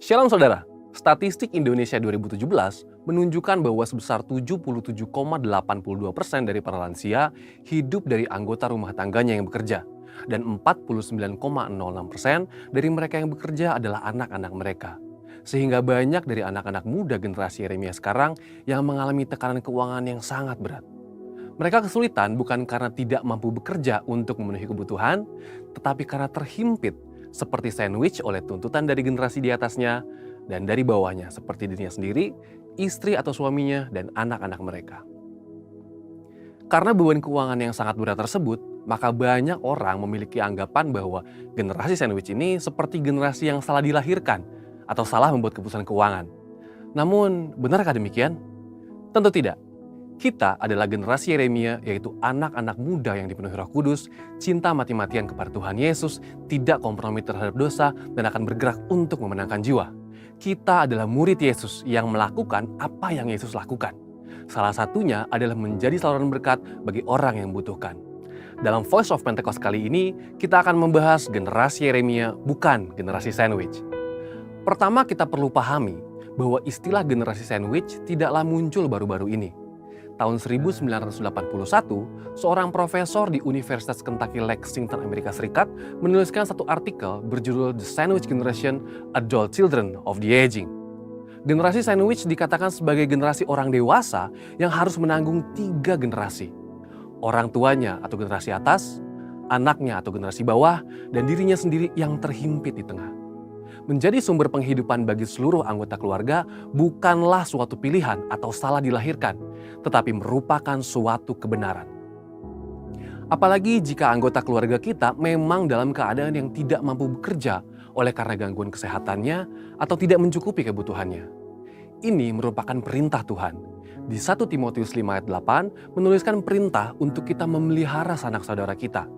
Shalom saudara, statistik Indonesia 2017 menunjukkan bahwa sebesar 77,82% dari para lansia hidup dari anggota rumah tangganya yang bekerja. Dan 49,06% dari mereka yang bekerja adalah anak-anak mereka. Sehingga banyak dari anak-anak muda generasi Yeremia sekarang yang mengalami tekanan keuangan yang sangat berat. Mereka kesulitan bukan karena tidak mampu bekerja untuk memenuhi kebutuhan, tetapi karena terhimpit seperti sandwich oleh tuntutan dari generasi di atasnya dan dari bawahnya seperti dirinya sendiri, istri atau suaminya, dan anak-anak mereka. Karena beban keuangan yang sangat berat tersebut, maka banyak orang memiliki anggapan bahwa generasi sandwich ini seperti generasi yang salah dilahirkan atau salah membuat keputusan keuangan. Namun, benarkah demikian? Tentu tidak. Kita adalah generasi Yeremia, yaitu anak-anak muda yang dipenuhi Roh Kudus, cinta mati-matian kepada Tuhan Yesus, tidak kompromi terhadap dosa, dan akan bergerak untuk memenangkan jiwa. Kita adalah murid Yesus yang melakukan apa yang Yesus lakukan. Salah satunya adalah menjadi saluran berkat bagi orang yang membutuhkan. Dalam Voice of Pentecost kali ini, kita akan membahas generasi Yeremia, bukan generasi sandwich. Pertama, kita perlu pahami bahwa istilah generasi sandwich tidaklah muncul baru-baru ini. Tahun 1981, seorang profesor di Universitas Kentucky Lexington, Amerika Serikat, menuliskan satu artikel berjudul The Sandwich Generation, Adult Children of the Aging. Generasi sandwich dikatakan sebagai generasi orang dewasa yang harus menanggung 3 generasi. Orang tuanya atau generasi atas, anaknya atau generasi bawah, dan dirinya sendiri yang terhimpit di tengah. Menjadi sumber penghidupan bagi seluruh anggota keluarga bukanlah suatu pilihan atau salah dilahirkan, tetapi merupakan suatu kebenaran. Apalagi jika anggota keluarga kita memang dalam keadaan yang tidak mampu bekerja oleh karena gangguan kesehatannya atau tidak mencukupi kebutuhannya. Ini merupakan perintah Tuhan. Di 1 Timotius 5 ayat 8 menuliskan perintah untuk kita memelihara sanak saudara kita.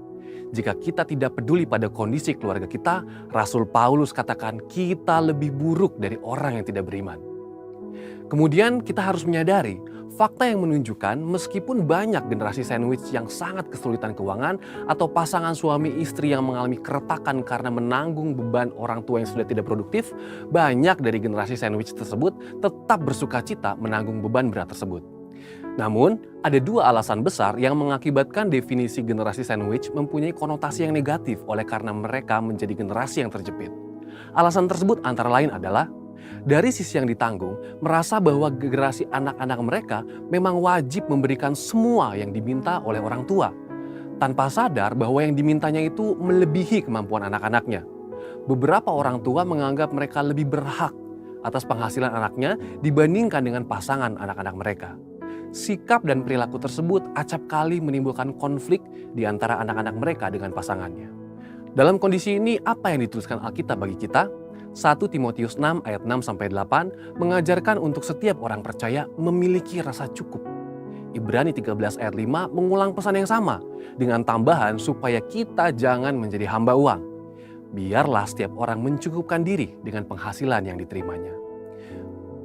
Jika kita tidak peduli pada kondisi keluarga kita, Rasul Paulus katakan kita lebih buruk dari orang yang tidak beriman. Kemudian kita harus menyadari fakta yang menunjukkan meskipun banyak generasi sandwich yang sangat kesulitan keuangan atau pasangan suami istri yang mengalami keretakan karena menanggung beban orang tua yang sudah tidak produktif, banyak dari generasi sandwich tersebut tetap bersukacita menanggung beban berat tersebut. Namun, ada 2 alasan besar yang mengakibatkan definisi generasi sandwich mempunyai konotasi yang negatif oleh karena mereka menjadi generasi yang terjepit. Alasan tersebut antara lain adalah, dari sisi yang ditanggung, merasa bahwa generasi anak-anak mereka memang wajib memberikan semua yang diminta oleh orang tua, tanpa sadar bahwa yang dimintanya itu melebihi kemampuan anak-anaknya. Beberapa orang tua menganggap mereka lebih berhak atas penghasilan anaknya dibandingkan dengan pasangan anak-anak mereka. Sikap dan perilaku tersebut acap kali menimbulkan konflik di antara anak-anak mereka dengan pasangannya. Dalam kondisi ini, apa yang dituliskan Alkitab bagi kita? 1 Timotius 6 ayat 6-8 mengajarkan untuk setiap orang percaya memiliki rasa cukup. Ibrani 13 ayat 5 mengulang pesan yang sama dengan tambahan supaya kita jangan menjadi hamba uang. Biarlah setiap orang mencukupkan diri dengan penghasilan yang diterimanya.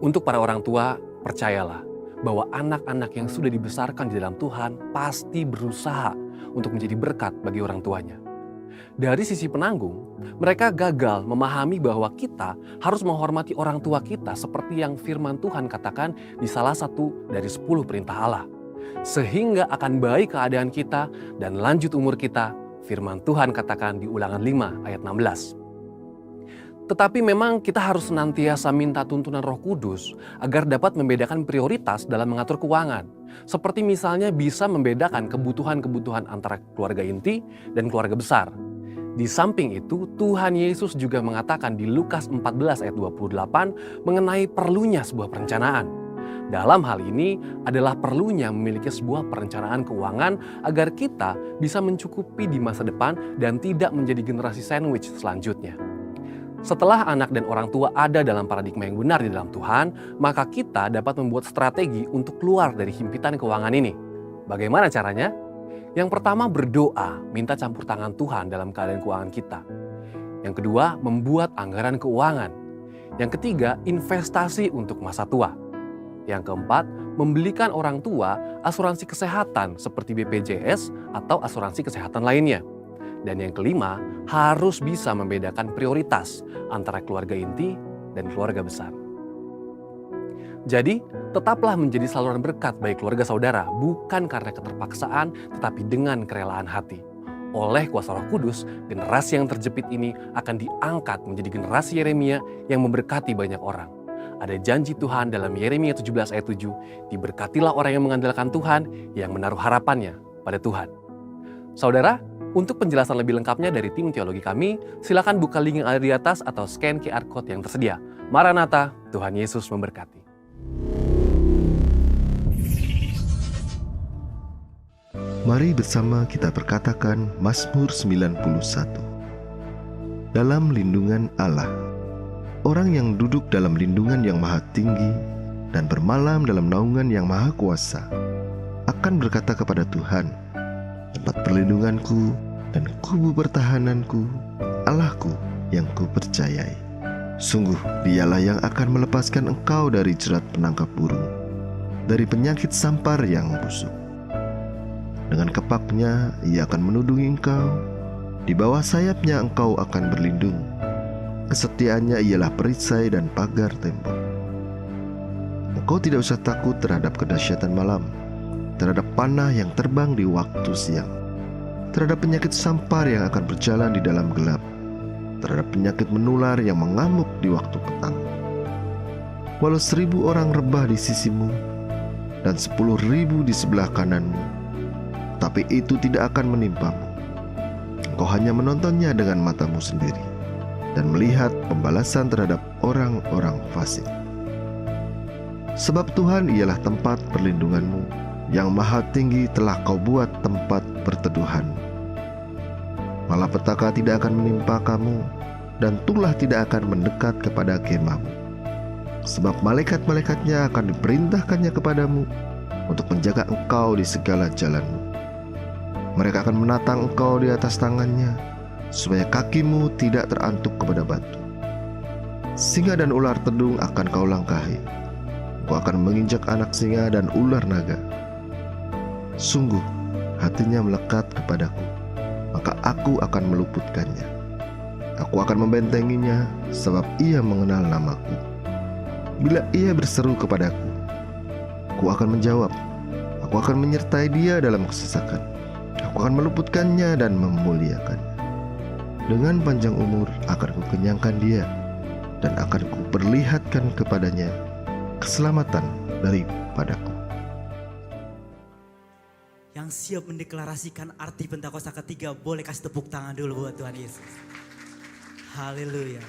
Untuk para orang tua, percayalah bahwa anak-anak yang sudah dibesarkan di dalam Tuhan pasti berusaha untuk menjadi berkat bagi orang tuanya. Dari sisi penanggung, mereka gagal memahami bahwa kita harus menghormati orang tua kita seperti yang firman Tuhan katakan di salah satu dari 10 perintah Allah. Sehingga akan baik keadaan kita dan lanjut umur kita, firman Tuhan katakan di Ulangan 5 ayat 16. Tetapi memang kita harus senantiasa minta tuntunan Roh Kudus agar dapat membedakan prioritas dalam mengatur keuangan. Seperti misalnya bisa membedakan kebutuhan-kebutuhan antara keluarga inti dan keluarga besar. Di samping itu, Tuhan Yesus juga mengatakan di Lukas 14 ayat 28 mengenai perlunya sebuah perencanaan. Dalam hal ini adalah perlunya memiliki sebuah perencanaan keuangan agar kita bisa mencukupi di masa depan dan tidak menjadi generasi sandwich selanjutnya. Setelah anak dan orang tua ada dalam paradigma yang benar di dalam Tuhan, maka kita dapat membuat strategi untuk keluar dari himpitan keuangan ini. Bagaimana caranya? Yang pertama, berdoa, minta campur tangan Tuhan dalam keadaan keuangan kita. Yang kedua, membuat anggaran keuangan. Yang ketiga, investasi untuk masa tua. Yang keempat, membelikan orang tua asuransi kesehatan seperti BPJS atau asuransi kesehatan lainnya. Dan yang kelima, harus bisa membedakan prioritas antara keluarga inti dan keluarga besar. Jadi, tetaplah menjadi saluran berkat bagi keluarga saudara, bukan karena keterpaksaan, tetapi dengan kerelaan hati. Oleh kuasa Roh Kudus, generasi yang terjepit ini akan diangkat menjadi generasi Yeremia yang memberkati banyak orang. Ada janji Tuhan dalam Yeremia 17 ayat 7, diberkatilah orang yang mengandalkan Tuhan, yang menaruh harapannya pada Tuhan. Saudara, untuk penjelasan lebih lengkapnya dari tim teologi kami, silakan buka link yang ada di atas atau scan QR Code yang tersedia. Maranatha, Tuhan Yesus memberkati. Mari bersama kita perkatakan Mazmur 91. Dalam lindungan Allah. Orang yang duduk dalam lindungan yang maha tinggi dan bermalam dalam naungan yang maha kuasa akan berkata kepada Tuhan, tempat perlindunganku dan kubu pertahananku, Allahku yang kupercayai. Sungguh dialah yang akan melepaskan engkau dari jerat penangkap burung, dari penyakit sampar yang busuk. Dengan kepaknya ia akan menudungi engkau, di bawah sayapnya engkau akan berlindung. Kesetiaannya ialah perisai dan pagar tembok. Engkau tidak usah takut terhadap kedahsyatan malam, terhadap panah yang terbang di waktu siang, terhadap penyakit sampar yang akan berjalan di dalam gelap, terhadap penyakit menular yang mengamuk di waktu petang. Walau 1000 orang rebah di sisimu dan 10.000 di sebelah kananmu, tapi itu tidak akan menimpamu. Engkau hanya menontonnya dengan matamu sendiri dan melihat pembalasan terhadap orang-orang fasik. Sebab Tuhan ialah tempat perlindunganmu, yang maha tinggi telah kau buat tempat perteduhanmu. Malapetaka tidak akan menimpa kamu, dan tulah tidak akan mendekat kepada kemahmu. Sebab malaikat-malaikatnya akan diperintahkannya kepadamu untuk menjaga engkau di segala jalanmu. Mereka akan menatang engkau di atas tangannya, supaya kakimu tidak terantuk kepada batu. Singa dan ular tedung akan kau langkahi. Engkau akan menginjak anak singa dan ular naga. Sungguh hatinya melekat kepadaku, maka aku akan meluputkannya. Aku akan membentenginya, sebab ia mengenal namaku. Bila ia berseru kepadaku, aku akan menjawab. Aku akan menyertai dia dalam kesesakan. Aku akan meluputkannya dan memuliakannya. Dengan panjang umur akan kukenyangkan dia, dan akan kuperlihatkan kepadanya keselamatan daripadaku. Yang siap mendeklarasikan arti Pentakosta ketiga, boleh kasih tepuk tangan dulu buat Tuhan Yesus. Haleluya.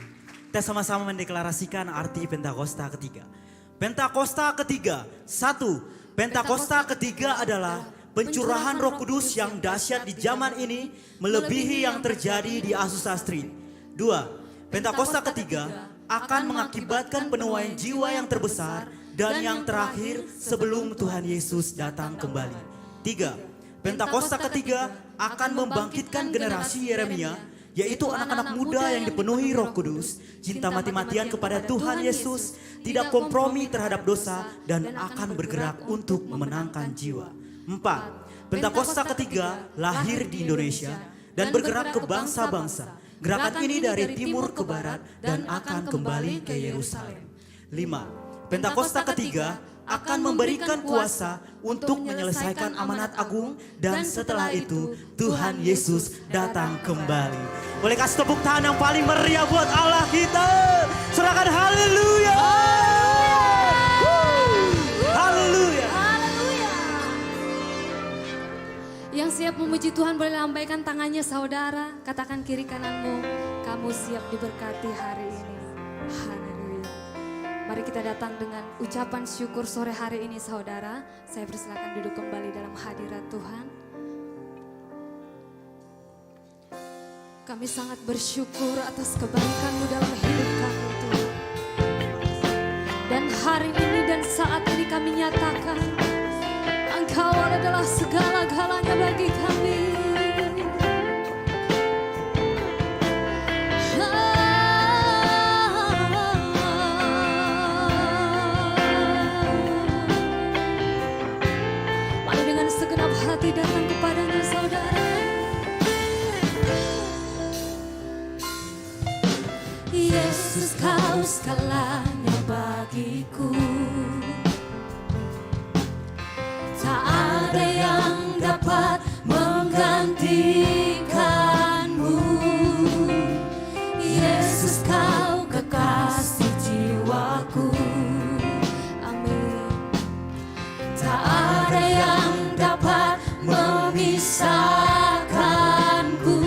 Kita sama-sama mendeklarasikan arti Pentakosta ketiga. Pentakosta ketiga, 1. Pentakosta ketiga adalah pencurahan Roh Kudus yang dahsyat di zaman ini, melebihi yang terjadi di Azusa Street. 2. Pentakosta ketiga akan mengakibatkan penuaian jiwa yang terbesar dan yang terakhir sebelum Tuhan Yesus datang kembali. 3. Pentakosta ketiga akan membangkitkan generasi Yeremia, yaitu anak-anak muda yang dipenuhi Roh Kudus, cinta mati-matian kepada Tuhan Yesus, tidak kompromi terhadap dosa, dan akan bergerak untuk memenangkan jiwa. 4. Pentakosta ketiga lahir di Indonesia dan bergerak ke bangsa-bangsa. Gerakan ini dari timur ke barat dan akan kembali ke Yerusalem. 5. Pentakosta ketiga akan memberikan kuasa untuk menyelesaikan amanat agung, dan setelah itu Tuhan Yesus datang kembali. Boleh kasih tepuk tangan yang paling meriah buat Allah kita. Serahkan haleluya. Haleluya. Yang siap memuji Tuhan boleh lambaikan tangannya saudara. Katakan kiri kananmu, kamu siap diberkati hari ini. Haleluya. Mari kita datang dengan ucapan syukur sore hari ini saudara. Saya persilakan duduk kembali dalam hadirat Tuhan. Kami sangat bersyukur atas kebaikan-Mu dalam hidup kami Tuhan. Dan hari ini dan saat ini kami nyatakan, Engkau adalah segala-galanya bagi kami. Mari dengan segenap hati datang kepadanya saudara. Yesus, Kau segalanya bagiku. Tak ada yang dapat menggantikanmu. Yesus, kau kekasih jiwaku. Amin. Tak ada yang dapat memisahkanku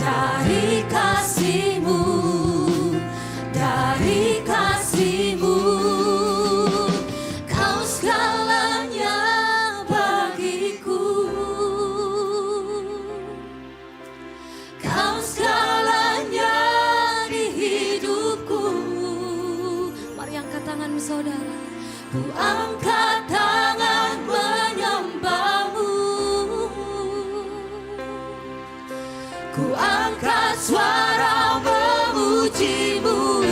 dari kasih-Mu, dari kasih-Mu. Kau segalanya bagiku. Kau segalanya di hidupku. Mari angkat tanganmu saudara. Ku angkat tangan menyembah-Mu. Ku angkat suara memuji-Mu.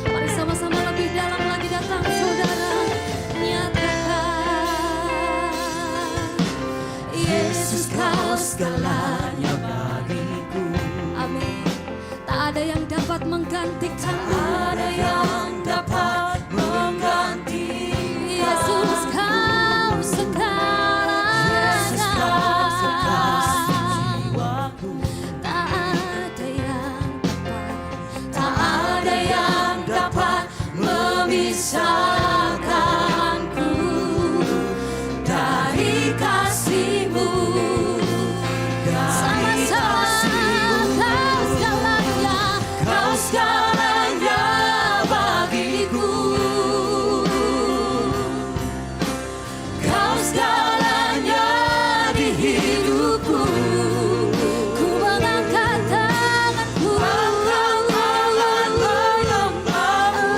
Mari sama-sama lebih dalam lagi datang saudara. Nyatakan Yesus, kau segalanya bagiku. Amin. Tak ada yang dapat menggantikanmu. Tak ada yang dapat mengganti. Yesus, kau segalanya. Yesus, kau sekasih jiwaku. Tak ada yang dapat, tak ada yang dapat memisahkanku dari kasih-Mu. Sama-sama kau segalanya bagiku. Kau segalanya di hidupku. Ku mengangkat tanganku, angkat tangan menyembah-Mu.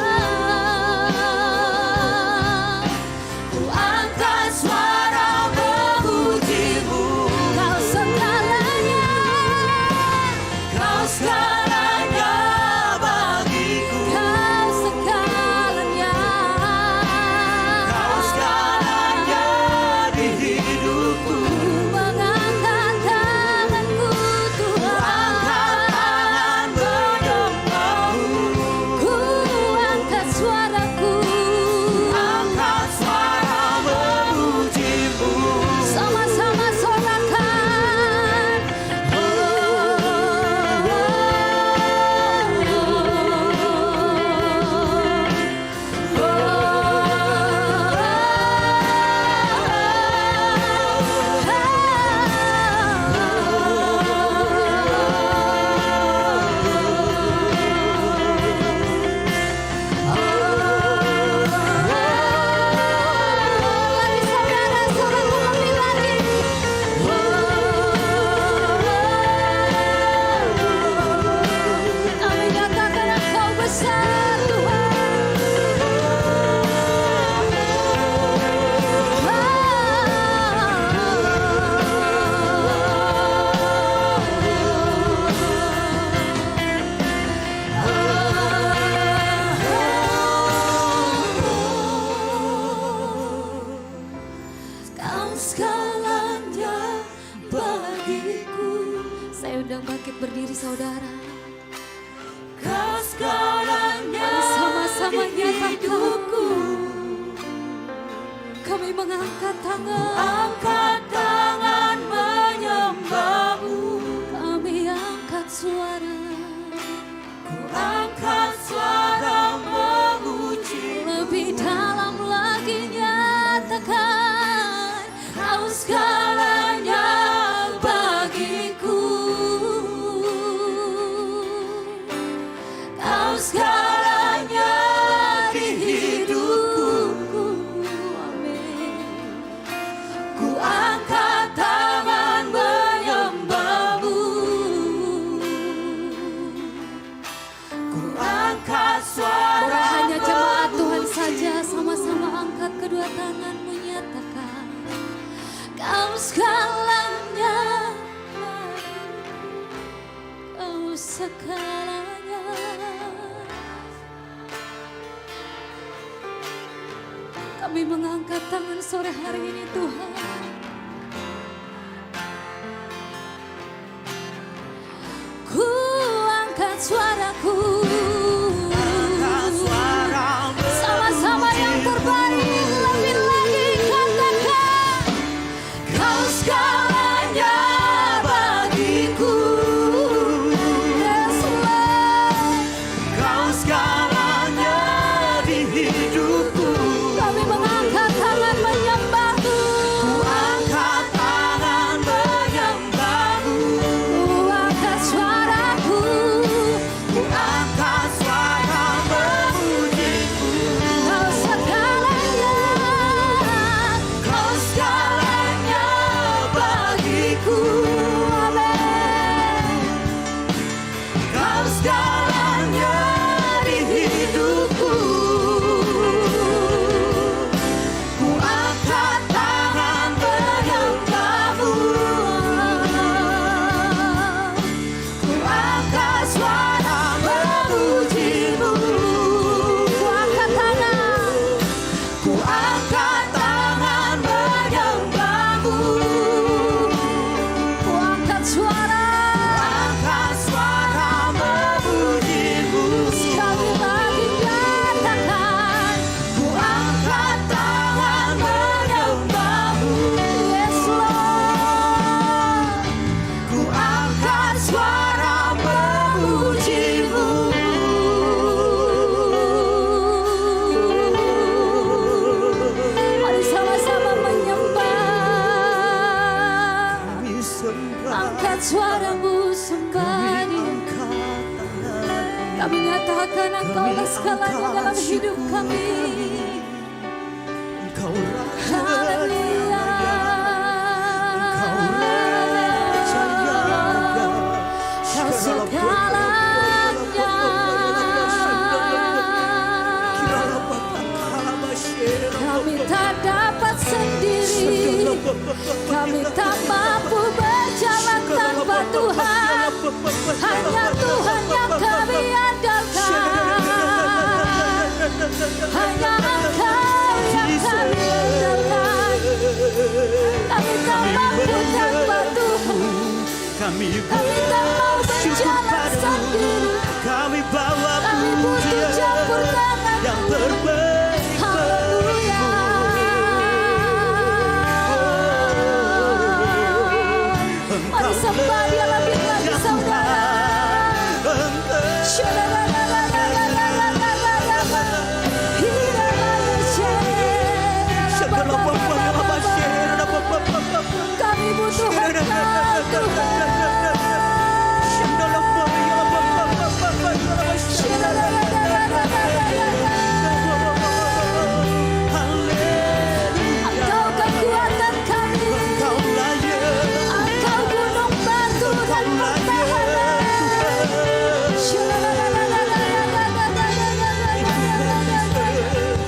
Ku angkat suara memuji-Mu. Kau segalanya, kau segalanya bagiku. Kau segalanya, kau segalanya di hidupku. Ku mengangkat tanganku Tuhan, angkat tangan menyembah-Mu. Ku angkat suaraku, angkat suara memuji-Mu. Sama-sama sorakan. Mari saudara sorakan lebih lagi. Kami nyatakan Engkau besar Kau segalanya bagiku. Saya undang bangkit berdiri saudara. Kau segalanya. Mari sama-sama nyatakan. Kami mengangkat tangan, angkat tangan menyembah-Mu. Kami angkat suara, ku angkat suara memuji. Lebih dalam lagi nyatakan Kau segalanya bagiku. Kau segalanya di hidupku. Amin. Ku angkat tangan menyembah-Mu. Ku angkat suara. Boleh hanya jemaat Tuhan saja sama-sama angkat kedua tanganmu, nyatakan Kau segalanya, Kau segalanya. Kami mengangkat tangan sore hari ini Tuhan. Ku angkat suaraku. Sama-sama yang terbaik lebih lagi katakan. Kau segalanya bagiku. Yes, Lord. Kau segalanya di hidupku. Kami mengangkat tangan menyembahmu. Ku angkat tangan menyembahmu. Ku angkat suaraku. Ku angkat suara memujimu. Kau segalanya. Kau segalanya bagiku. Amin. Kau segalanya di hidupku. Ku angkat tangan menyembahmu. Ku angkat suara memujimu. Ku angkat tangan. Ku angkat tangan menyembahmu. Ku angkat suara. Angkat suara memujimu. Sekali lagi katakan. Ku angkat tangan menyembahmu. Yes, Lord. Ku angkat suara memujimu. Mari sama-sama menyembah. Kami sembah, Angkat suaramu sembah Dia. angkat tangan Kami nyatakan Engkaulah segalanya dalam hidup kami. Engkau Raja, Haleluya. Engkau Raja Jaya. Kau segalanya. Kami tak dapat sendiri. Kami tak mampu berjalan tanpa Tuhan. Hanya Tuhan yang kami andalkan. Hanya Engkau yang kami andalkan. Kami tak mampu tanpa Tuhan. Kami Kami tak mau bersyukur berjalan padamu. sendiri. Kami bawa Kami butuh campur tangan yang terbaik. Haleluya. Mari sembah Dia lebih lagi saudara. Kami butuh Engkau Engkau kekuatan kami. Engkau gunung batu dan pertahanan.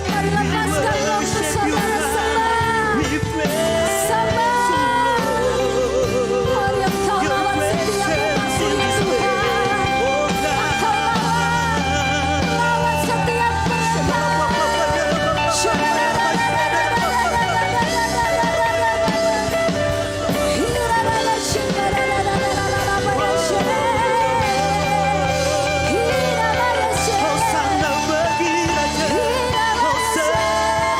Mari lepaskan waktu saudara sembah. Sembah. Mari Engkau lawan setiap musuh Tuhan. Engkau lawan setiap Hosana bagi Raja, Hosana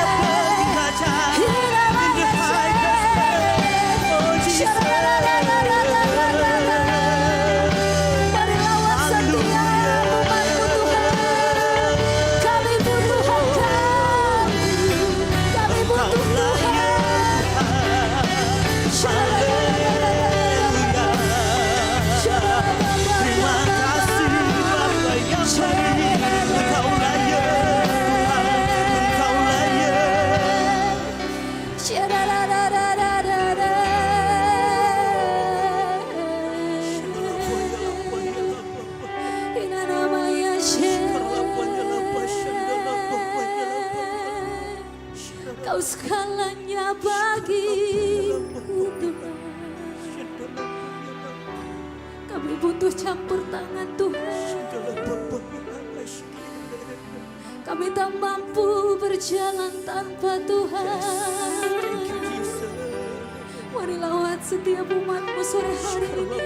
bagi Raja, in the highest. Oh Jesus, Mari lawan setiap umat-Mu Tuhan. Kami butuh Engkau. Kami butuh terima kasih Bapa yang baik. Engkau layak, Tuhan, Engkau layak. Kau segalanya bagiku Tuhan. Kami butuh campur tangan Tuhan. Kami tak mampu berjalan tanpa Tuhan. Mari lawat setiap umatmu sore hari ini.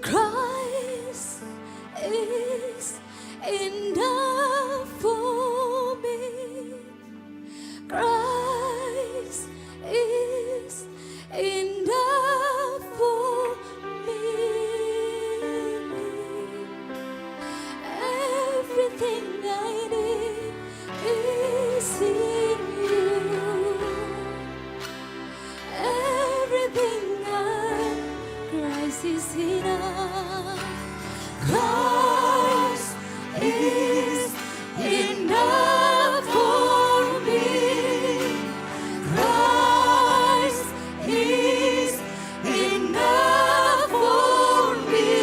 Christ is enough for me. Christ is enough for me. Everything I need is in you. Everything Christ is enough. Christ is enough for me. Christ is enough for me.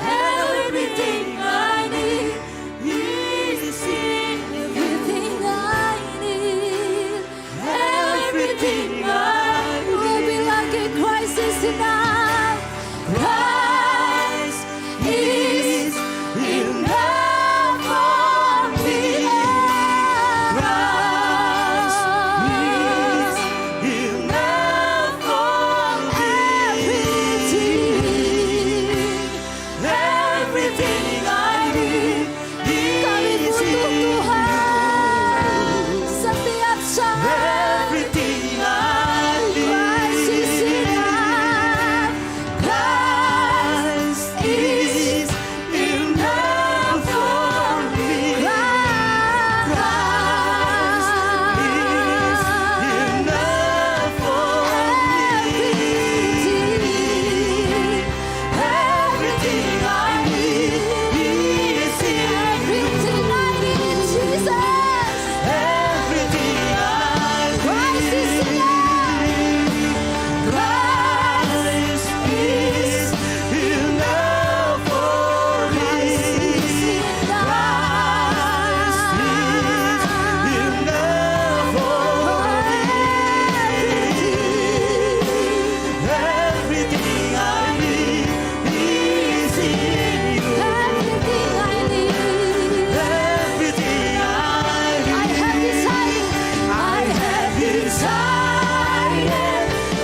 Everything I need is in everything I need. Everything I will be like a Christ is enough. Christ is enough for me. Christ is enough for everything. Everything I need is in Tuhan. Setiap saat everything I need. Christ is enough. Christ is enough for me. Christ is enough for everything. Everything I need is in everything I need, Jesus. Everything I need. Christ is enough. Christ is enough for me. Christ is enough for everything. Everything I need is in you. Everything I need. Everything I have decided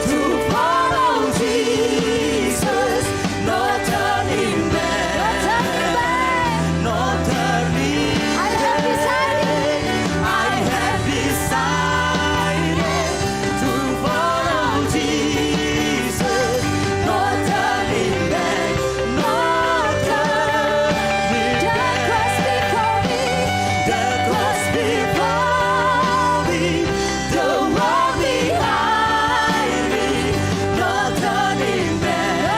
to follow Jesus. No turning back. No turning back. I have decided to follow Jesus. No turning back. No turning back. The cross before me, the world behind me. No turning back.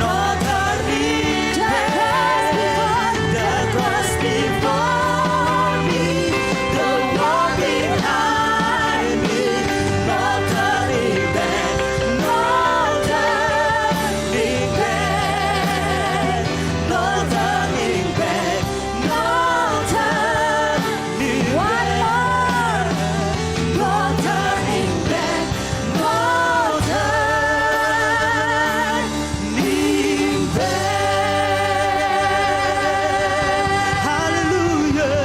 No turning back. The cross before me, the world behind me. No turning back. No turning back. No turning back. No turning back. One more. No turning back. No turning back. Hallelujah.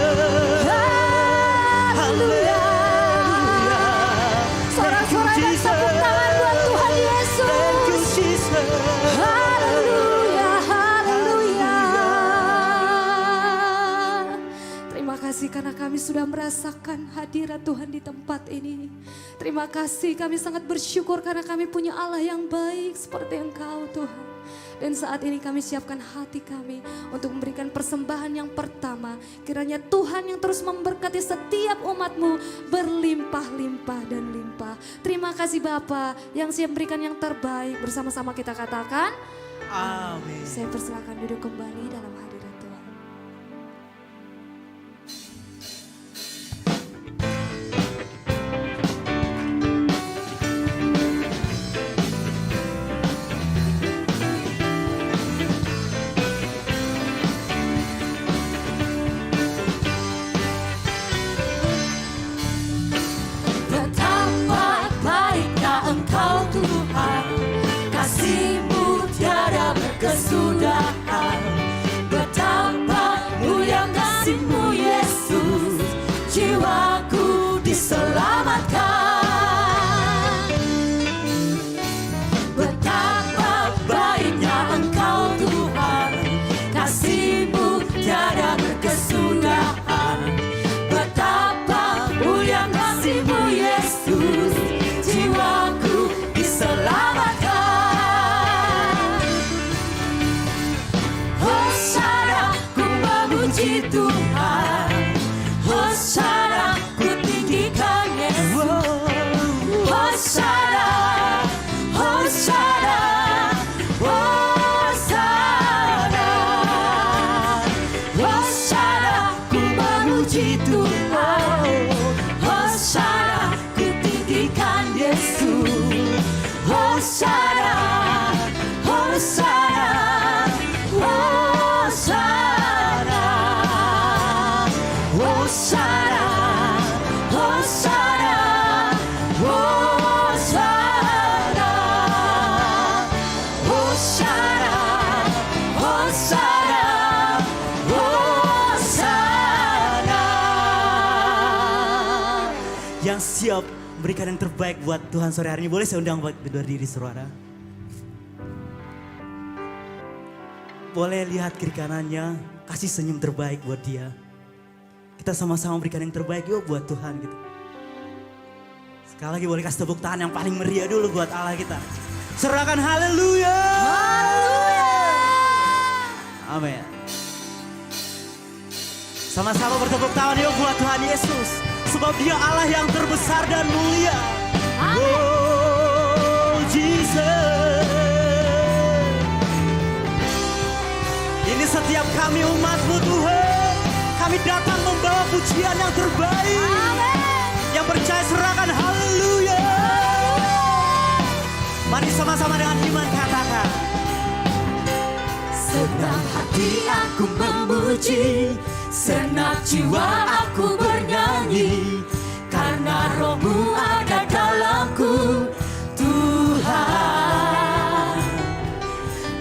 Hallelujah. Sorak-sorak dan tepuk tangan buat Tuhan Yesus. Haleluya, haleluya. Terima kasih karena kami sudah merasakan hadirat Tuhan di tempat ini. Terima kasih, kami sangat bersyukur karena kami punya Allah yang baik seperti Engkau Tuhan. Dan saat ini kami siapkan hati kami untuk memberikan persembahan yang pertama. Kiranya Tuhan yang terus memberkati setiap umat-Mu berlimpah-limpah dan limpah. Terima kasih Bapa yang siap memberikan yang terbaik. Bersama-sama kita katakan, Amin. saya persilakan duduk kembali dalam hadirat Tuhan. Betapa Tuhan. Hosana, ku tinggikan Yesus. Hosana, Hosana, Hosana, Hosana, Hosana, Hosana, Hosana, Hosana, Hosana. Yang siap berikan yang terbaik buat Tuhan sore hari ini. Boleh saya undang buat berdiri saudara. Boleh lihat kiri kanannya, kasih senyum terbaik buat dia. Kita sama-sama berikan yang terbaik yuk buat Tuhan gitu. Sekali lagi boleh kasih tepuk tangan yang paling meriah dulu buat Allah kita. Serahkan haleluya. Amin. Sama-sama bertepuk tangan yuk buat Tuhan Yesus. Sebab dia Allah yang terbesar dan mulia. Oh Jesus. Ini setiap kami umat-Mu Tuhan. Kami datang membawa pujian yang terbaik. Yang percaya serahkan haleluya. Mari sama-sama dengan iman katakan. Senang hati aku memuji, senang jiwa aku bernyanyi, karena Roh-Mu ada dalamku, Tuhan.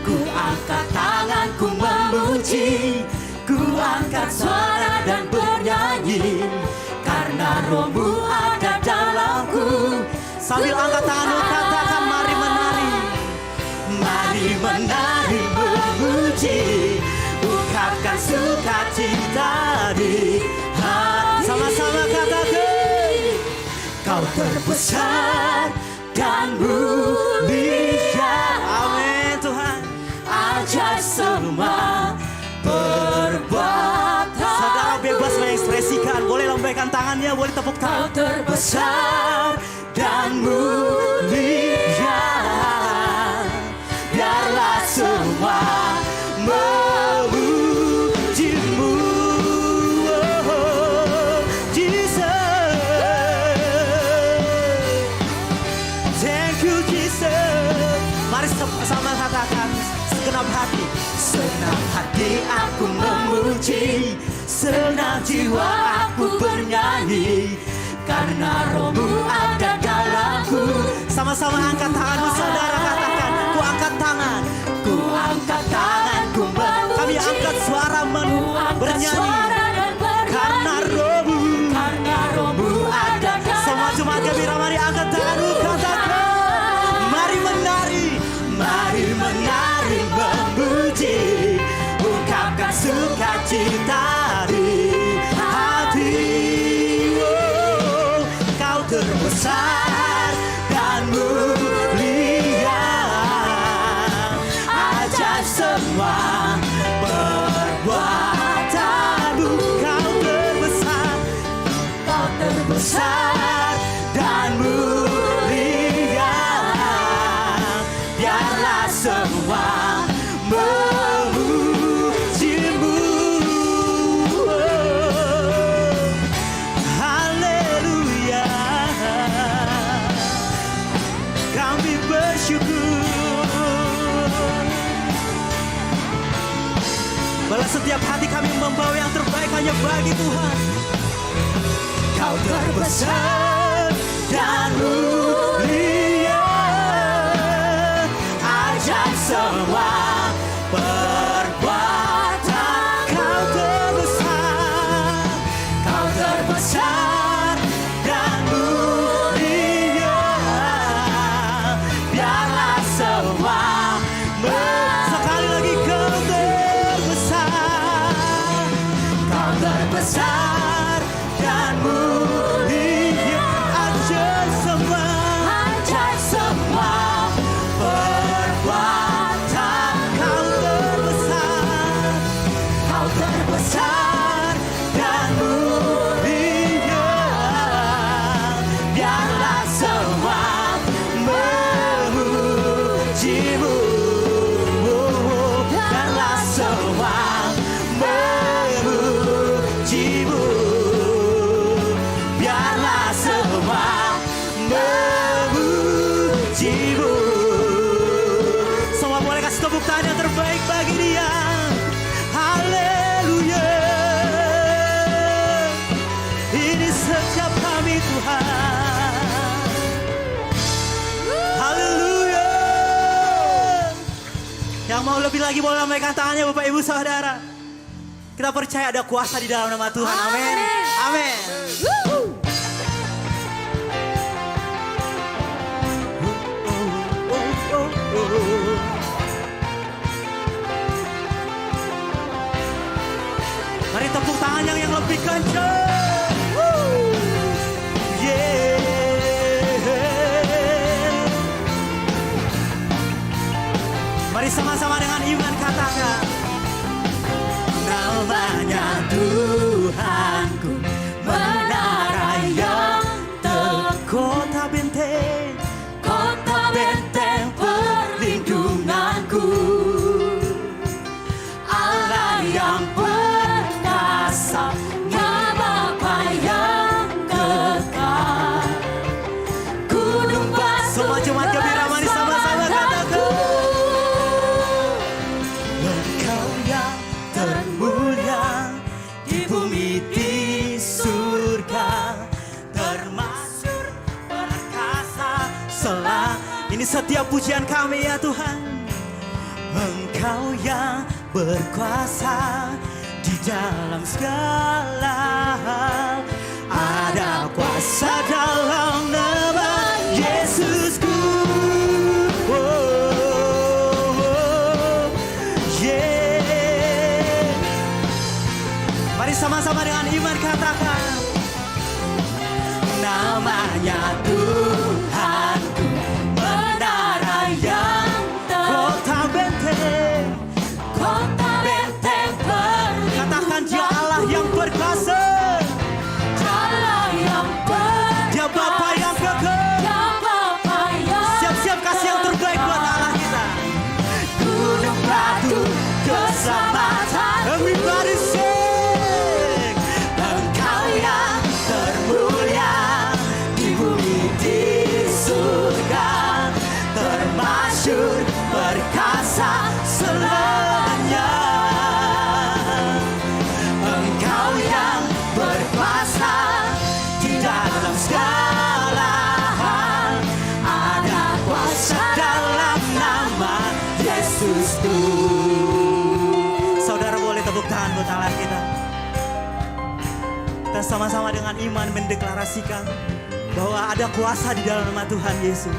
Ku angkat tanganku memuji, ku angkat suara dan bernyanyi, karena Roh-Mu ada dalamku. Sambil angkat tanganmu katakan mari menari. Mari menari memuji, ungkapkan sukacita di hati. Sama-sama katakan. Kau terbesar dan mulia. Amin Tuhan. Ajaib semua perbuatan. Saudara bebas mengekspresikan. Boleh lambaikan tangannya, boleh tepuk Kau tangan. terbesar dan mulia. Biarlah semua memuji-Mu, Oh, Jesus. Thank you Jesus. Mari sama-sama katakan segenap hati. senang hati aku memuji, senang jiwa aku bernyanyi, karena Roh-Mu ada dalamku. Sama-sama angkat tanganmu saudara katakan. Ku angkat tangan. Ku angkat tanganku memuji, Kami angkat suara angkat bernyanyi. suara dan Karena bernyanyi, Roh-Mu. karena Roh-Mu ada dalamku. Semua jemaat gembira mari angkat tanganmu katakan. Mari menari. Mari menari memuji, ungkapkan sukacita di hati. Oh, Kau terbesar Dan mulia, ajaib semua perbuatan-Mu. Kau terbesar. Kau terbesar dan mulia, biarlah semua memuji-Mu. Haleluya. Kami bersyukur. Balas setiap hati kami membawa yang terbaik hanya bagi Tuhan. Kau terbesar dan mulia, ajaib semua perbuatan. Kau terbesar. Kau terbesar dan mulia, biarlah semua Sekali lagi kau terbesar. Kau terbesar dan mulia, Ajaib semua. ajaib semua perbuatan. Kau terbesar. Kau terbesar dan mulia, biarlah semua memuji-Mu. Biarlah semua memuji-Mu. Haleluya. Yang mau lebih lagi boleh lambaikan tangannya Bapak Ibu Saudara. Kita percaya ada kuasa di dalam nama Tuhan. Amin. Amin. Mari tepuk tangan yang lebih kencang. Mari sama-sama dengan iman katakan. Namanya Tuhanku, menara yang Kota benteng, kota benteng perlindunganku, Allah yang perkasa, Bapa yang kekal, gunung batu semua jemaat gembira mari sama-sama katakan. Engkau yang termulia di bumi di surga, termasuk perkasa Selah ini setiap pujian kami ya Tuhan. Engkau yang berkuasa di dalam segala hal. Ada kuasa dalam nama Yesusku. Yeah. Mari sama-sama dengan iman katakan. Namanya Tuhanku, menara yang kota benteng. kota benteng Katakan dia Allah yang berkuasa, Allah yang dia Bapa yang kekal. Bapa yang Siap-siap kasih yang terbaik buat Allah kita. gunung batu keselamatan. Everybody sing. Engkau yang termulia di bumi di surga, termasyhur perkasa selamanya. Engkau yang berkuasa di dalam segala hal, ada kuasa dalam nama Yesusku. Saudara boleh tepuk tangan buat Allah kita. Kita sama-sama dengan iman mendeklarasikan bahwa ada kuasa di dalam nama Tuhan Yesus.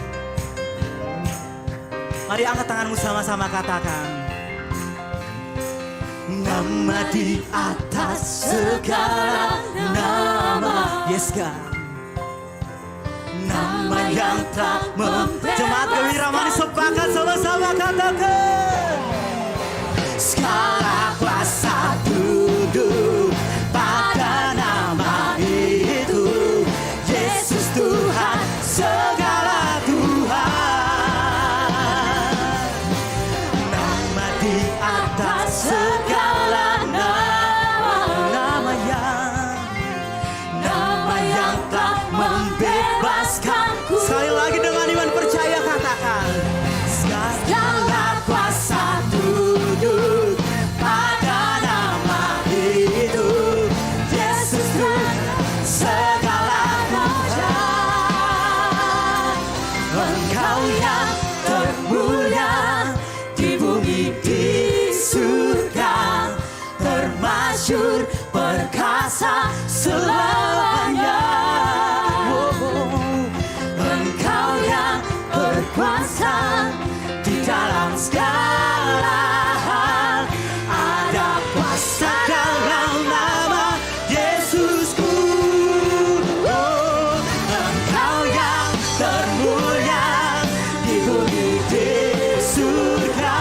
Mari angkat tanganmu sama-sama katakan. Nama di atas segala nama, Yes God. nama yang telah Jemaat gembira mari sepakat sama-sama katakan. segala kuasa duduk pada nama itu, Yesus Tuhan, segala Tuhan. Nama di atas segala nama, nama yang telah membebaskanku. Sekali lagi dengan iman percaya katakan. Segala kuasa duduk pada nama itu, Yesus Tuhan, segala Tuhan. Engkau yang termulia di bumi di surga, termasyhur perkasa selamanya. Engkau yang berkuasa di dalam segala hal, ada kuasa dalam nama Yesusku. Engkau yang termulia di bumi di surga,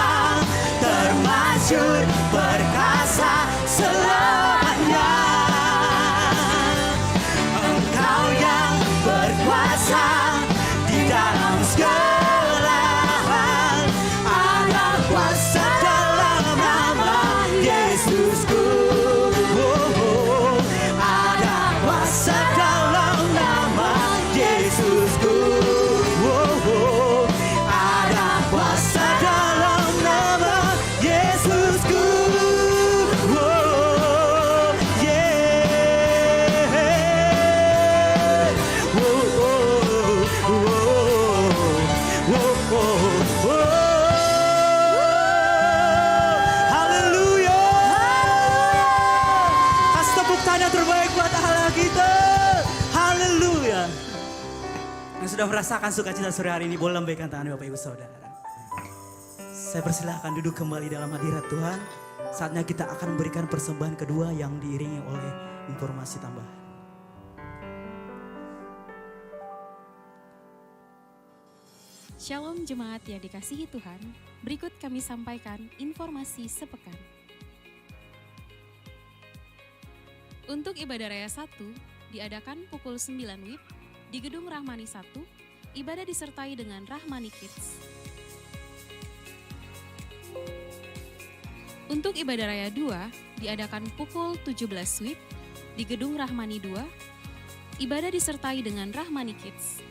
termasyhur perkasa selamanya. Engkau yang berkuasa di dalam segala hal, ada kuasa dalam nama Yesusku. Ada kuasa dalam nama Yesusku. Ada kuasa dalam nama Yesusku. Yeah. Yang sudah merasakan sukacita sore hari ini boleh lambaikan tangan Bapak Ibu Saudara. Saya persilahkan duduk kembali dalam hadirat Tuhan. Saatnya kita akan memberikan persembahan kedua yang diiringi oleh informasi tambahan. Shalom jemaat yang dikasihi Tuhan, berikut kami sampaikan informasi sepekan. Untuk ibadah raya 1 diadakan pukul 9 WIB di Gedung Rahmani 1, ibadah disertai dengan Rahmani Kids. Untuk ibadah raya 2 diadakan pukul 17 WIB di Gedung Rahmani 2, ibadah disertai dengan Rahmani Kids.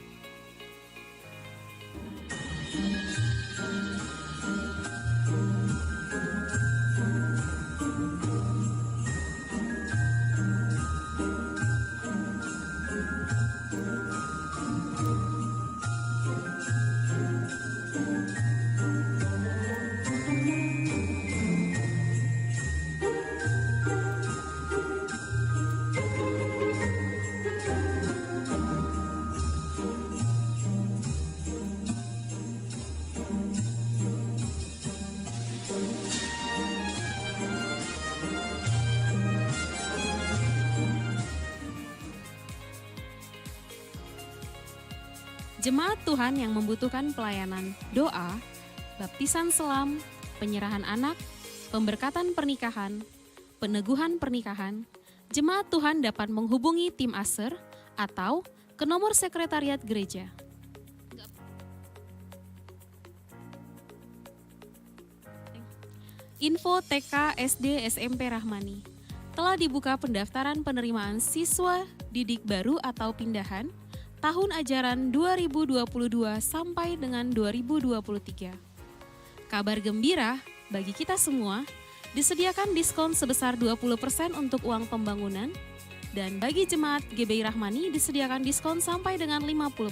Jemaat Tuhan yang membutuhkan pelayanan doa, baptisan selam, penyerahan anak, pemberkatan pernikahan, peneguhan pernikahan, jemaat Tuhan dapat menghubungi tim ASER atau ke nomor sekretariat gereja. Info TK SD SMP Rahmani. Telah dibuka pendaftaran penerimaan siswa didik baru atau pindahan tahun ajaran 2022 sampai dengan 2023. Kabar gembira bagi kita semua, disediakan diskon sebesar 20% untuk uang pembangunan, dan bagi jemaat GBI Rahmani disediakan diskon sampai dengan 50%.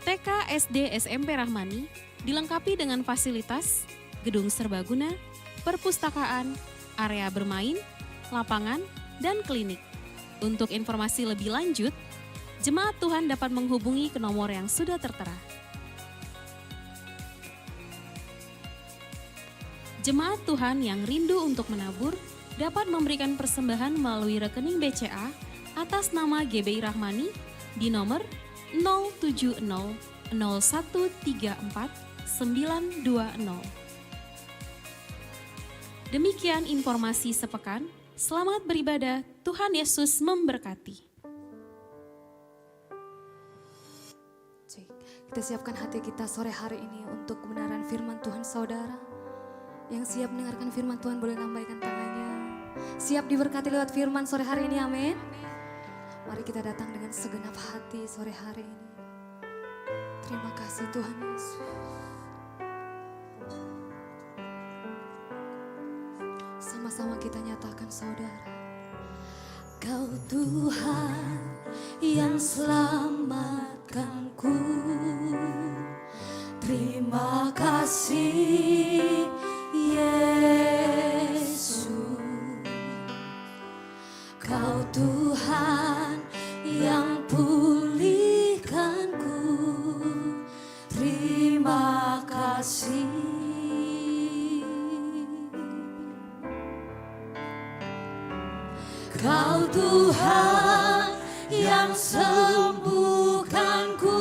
TK SD SMP Rahmani dilengkapi dengan fasilitas gedung serbaguna, perpustakaan, area bermain, lapangan, dan klinik. Untuk informasi lebih lanjut, jemaat Tuhan dapat menghubungi ke nomor yang sudah tertera. Jemaat Tuhan yang rindu untuk menabur dapat memberikan persembahan melalui rekening BCA atas nama GBI Rahmani di nomor 070 0134 920. Demikian informasi sepekan. Selamat beribadah, Tuhan Yesus memberkati. Kita siapkan hati kita sore hari ini untuk kebenaran firman Tuhan saudara. Yang siap mendengarkan firman Tuhan boleh lambaikan tangannya. Siap diberkati lewat firman sore hari ini, amin. Mari kita datang dengan segenap hati sore hari ini. Terima kasih Tuhan Yesus. Sama-sama kita nyatakan saudara. Kau Tuhan yang selamatkanku, terima kasih Yesus. Kau Tuhan yang pulihkanku, terima kasih. Kau Tuhan yang sembuhkanku,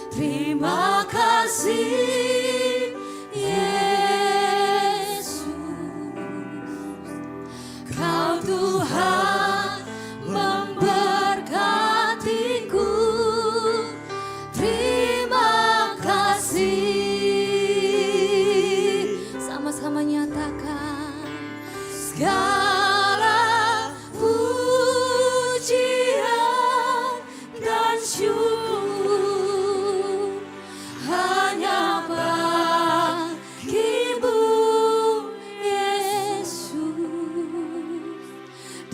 terima kasih Yesus. Kau Tuhan memberkatiku, terima kasih. Sama-sama nyatakan Segala dan syukur hanya bagimu Yesus.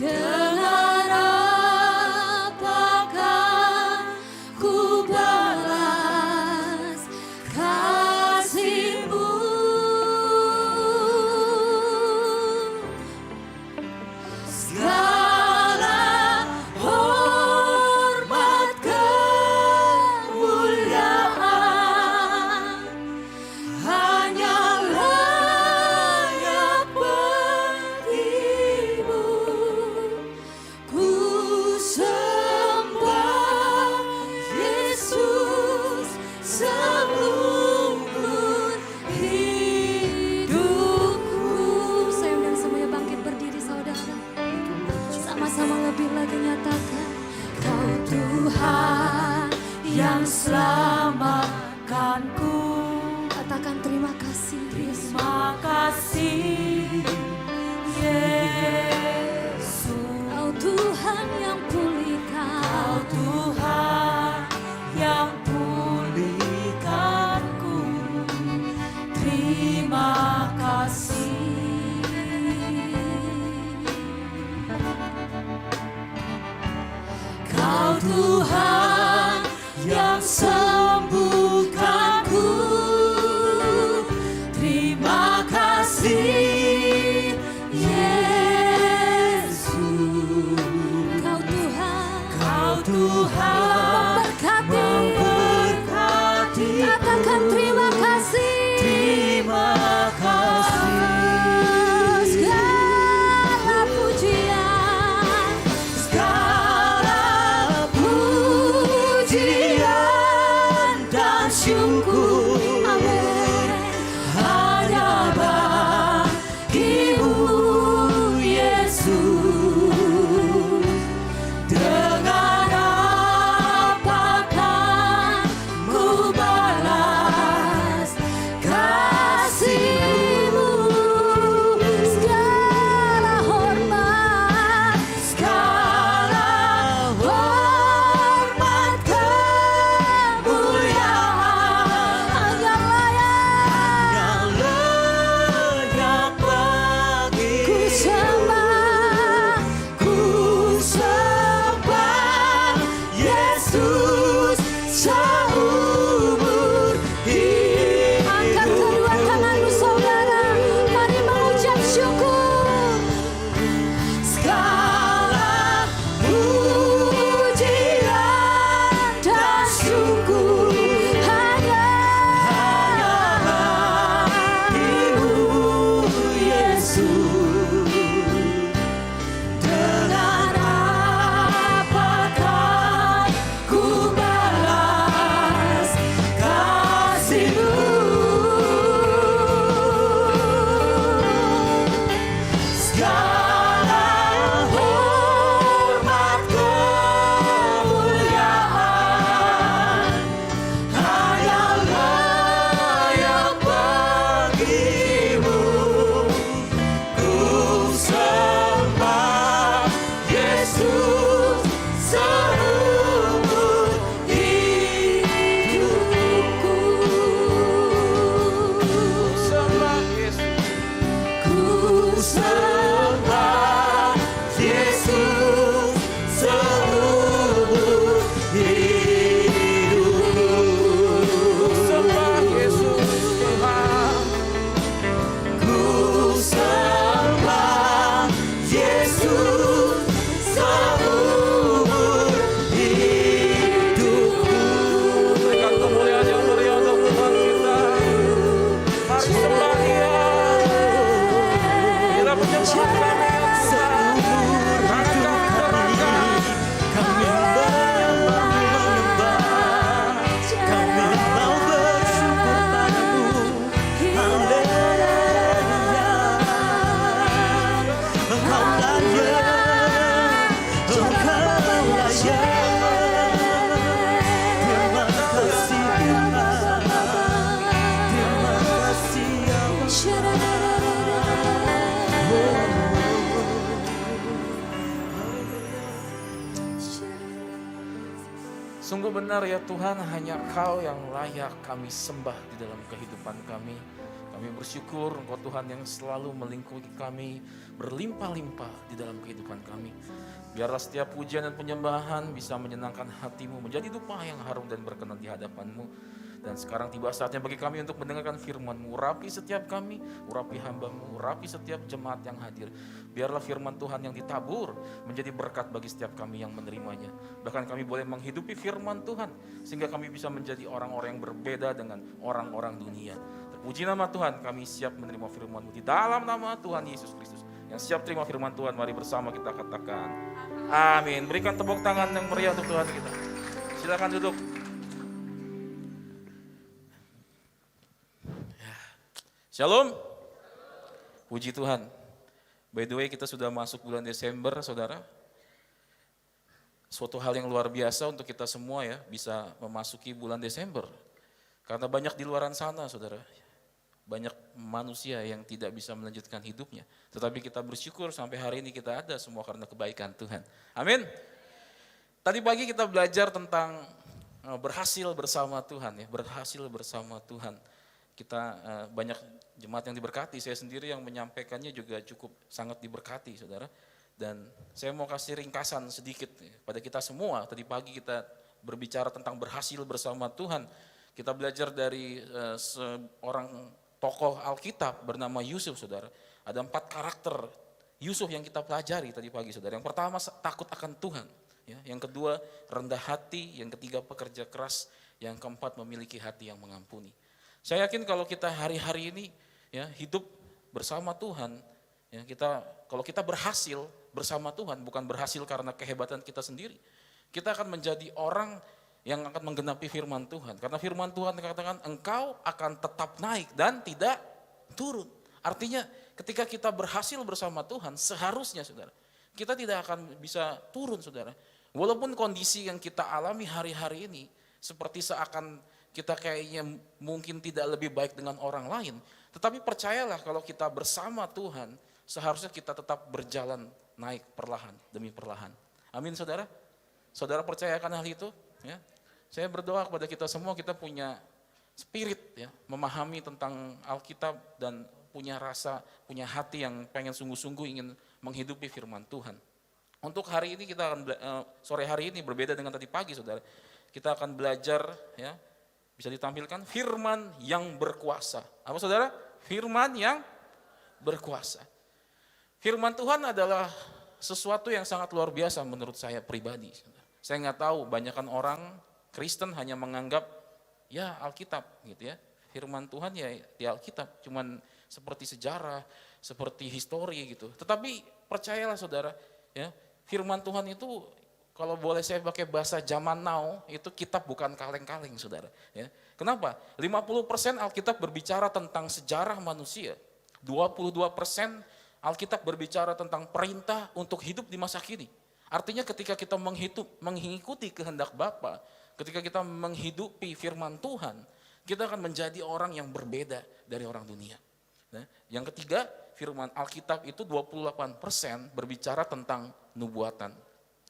Dengan apakah ku balas kasih-Mu? Segala sama-sama lebih lagi nyatakan. Kau Tuhan yang selamatkanku. Katakan terima kasih Yesus. Terima kasih Yesus. Kau Tuhan yang pulihkan. Kau Tuhan yang pulihkanku. Terima kasih. Kau Tuhan yang sembuhkanku. Terima kasih Yesus. Kau Tuhan, Kau Tuhan memberkati. katakan terima kasih. Terima kasih. Segala pujian, Segala pujian dan syukur hanya bagimu Yesus. Dengan apakah ku balas kasih-Mu. segala hormat, Segala hormat kemuliaan hanya layak yang layak bagi ku sembah. ku sembah Yesus seumur Angkat hidup. kedua tanganmu saudara, mari mengucap syukur. Segala pujian dan syukur hanya bagimu Yesus. Dengan apakah ku balas kasih-Mu. Segala hormat kemuliaan hanya layak bagimu. Ku sembah Yesus seumur hidupku. Ku sembah Yesus seumur hidupku. Ku sembah Yesus seumur hidupku. Berikan kemuliaan yang meriah untuk Tuhan kita. Mari sembah Dia. Bila penyembahan kami ya Tuhan. Tangan kami terangkat. Kami menyembah, kami mau bersyukur padamu. Haleluya. Engkau layak, Engkau layak. Terima kasih Tuhan, terima kasih Allah. Sungguh benar ya Tuhan, hanya Kau yang layak kami sembah di dalam kehidupan kami. Kami bersyukur Engkau Tuhan yang selalu melingkupi kami, berlimpah-limpah di dalam kehidupan kami. Biarlah setiap pujian dan penyembahan bisa menyenangkan hati-Mu, menjadi dupa yang harum dan berkenan di hadapan-Mu. Dan sekarang tiba saatnya bagi kami untuk mendengarkan firman-Mu. Urapi setiap kami, urapi hamba-Mu, urapi setiap jemaat yang hadir. Biarlah firman Tuhan yang ditabur menjadi berkat bagi setiap kami yang menerimanya. Bahkan kami boleh menghidupi firman Tuhan, sehingga kami bisa menjadi orang-orang yang berbeda dengan orang-orang dunia. Terpuji nama Tuhan, kami siap menerima firman-Mu di dalam nama Tuhan Yesus Kristus. Yang siap terima firman Tuhan, mari bersama kita katakan amin. Berikan tepuk tangan yang meriah untuk Tuhan kita. Silakan duduk. Shalom. Puji Tuhan. By the way, kita sudah masuk bulan Desember, saudara. suatu hal yang luar biasa untuk kita semua ya, bisa memasuki bulan Desember. Karena banyak di luaran sana, saudara. Banyak manusia yang tidak bisa melanjutkan hidupnya. Tetapi kita bersyukur sampai hari ini kita ada semua karena kebaikan Tuhan. Amin. Tadi pagi kita belajar tentang berhasil bersama Tuhan ya, berhasil bersama Tuhan. Kita banyak jemaat yang diberkati, saya sendiri yang menyampaikannya juga cukup sangat diberkati, saudara. Dan saya mau kasih ringkasan sedikit pada kita semua. Tadi pagi kita berbicara tentang berhasil bersama Tuhan. Kita belajar dari seorang tokoh Alkitab bernama Yusuf, saudara. Ada 4 karakter Yusuf yang kita pelajari tadi pagi, saudara. Yang pertama takut akan Tuhan. Ya. Yang kedua rendah hati. Yang ketiga pekerja keras. Yang keempat memiliki hati yang mengampuni. Saya yakin kalau kita hari-hari ini ya hidup bersama Tuhan, ya kalau kita berhasil bersama Tuhan, bukan berhasil karena kehebatan kita sendiri, kita akan menjadi orang yang akan menggenapi firman Tuhan. Karena firman Tuhan katakan engkau akan tetap naik dan tidak turun. Artinya ketika kita berhasil bersama Tuhan, seharusnya saudara, kita tidak akan bisa turun saudara. Walaupun kondisi yang kita alami hari-hari ini, seperti seakan kita kayaknya mungkin tidak lebih baik dengan orang lain. Tetapi percayalah kalau kita bersama Tuhan, seharusnya kita tetap berjalan naik perlahan demi perlahan. Amin saudara? Saudara percayakan hal itu? Ya. Saya berdoa kepada kita semua, kita punya spirit ya, memahami tentang Alkitab dan punya rasa, punya hati yang pengen sungguh-sungguh ingin menghidupi firman Tuhan. Untuk hari ini kita akan sore hari ini berbeda dengan tadi pagi saudara. Kita akan belajar ya, bisa ditampilkan firman yang berkuasa. Apa saudara? Firman yang berkuasa. Firman Tuhan adalah sesuatu yang sangat luar biasa menurut saya pribadi. Saya nggak tahu, banyakkan orang Kristen hanya menganggap ya Alkitab gitu ya. Firman Tuhan ya di Alkitab, cuman seperti sejarah, seperti histori gitu. Tetapi percayalah saudara, ya firman Tuhan itu kalau boleh saya pakai bahasa zaman now, itu kitab bukan kaleng-kaleng saudara. Ya. Kenapa? 50% Alkitab berbicara tentang sejarah manusia, 22% Alkitab berbicara tentang perintah untuk hidup di masa kini. Artinya ketika kita mengikuti kehendak Bapa, ketika kita menghidupi firman Tuhan, kita akan menjadi orang yang berbeda dari orang dunia. Nah, yang ketiga, firman Alkitab itu 28% berbicara tentang nubuatan.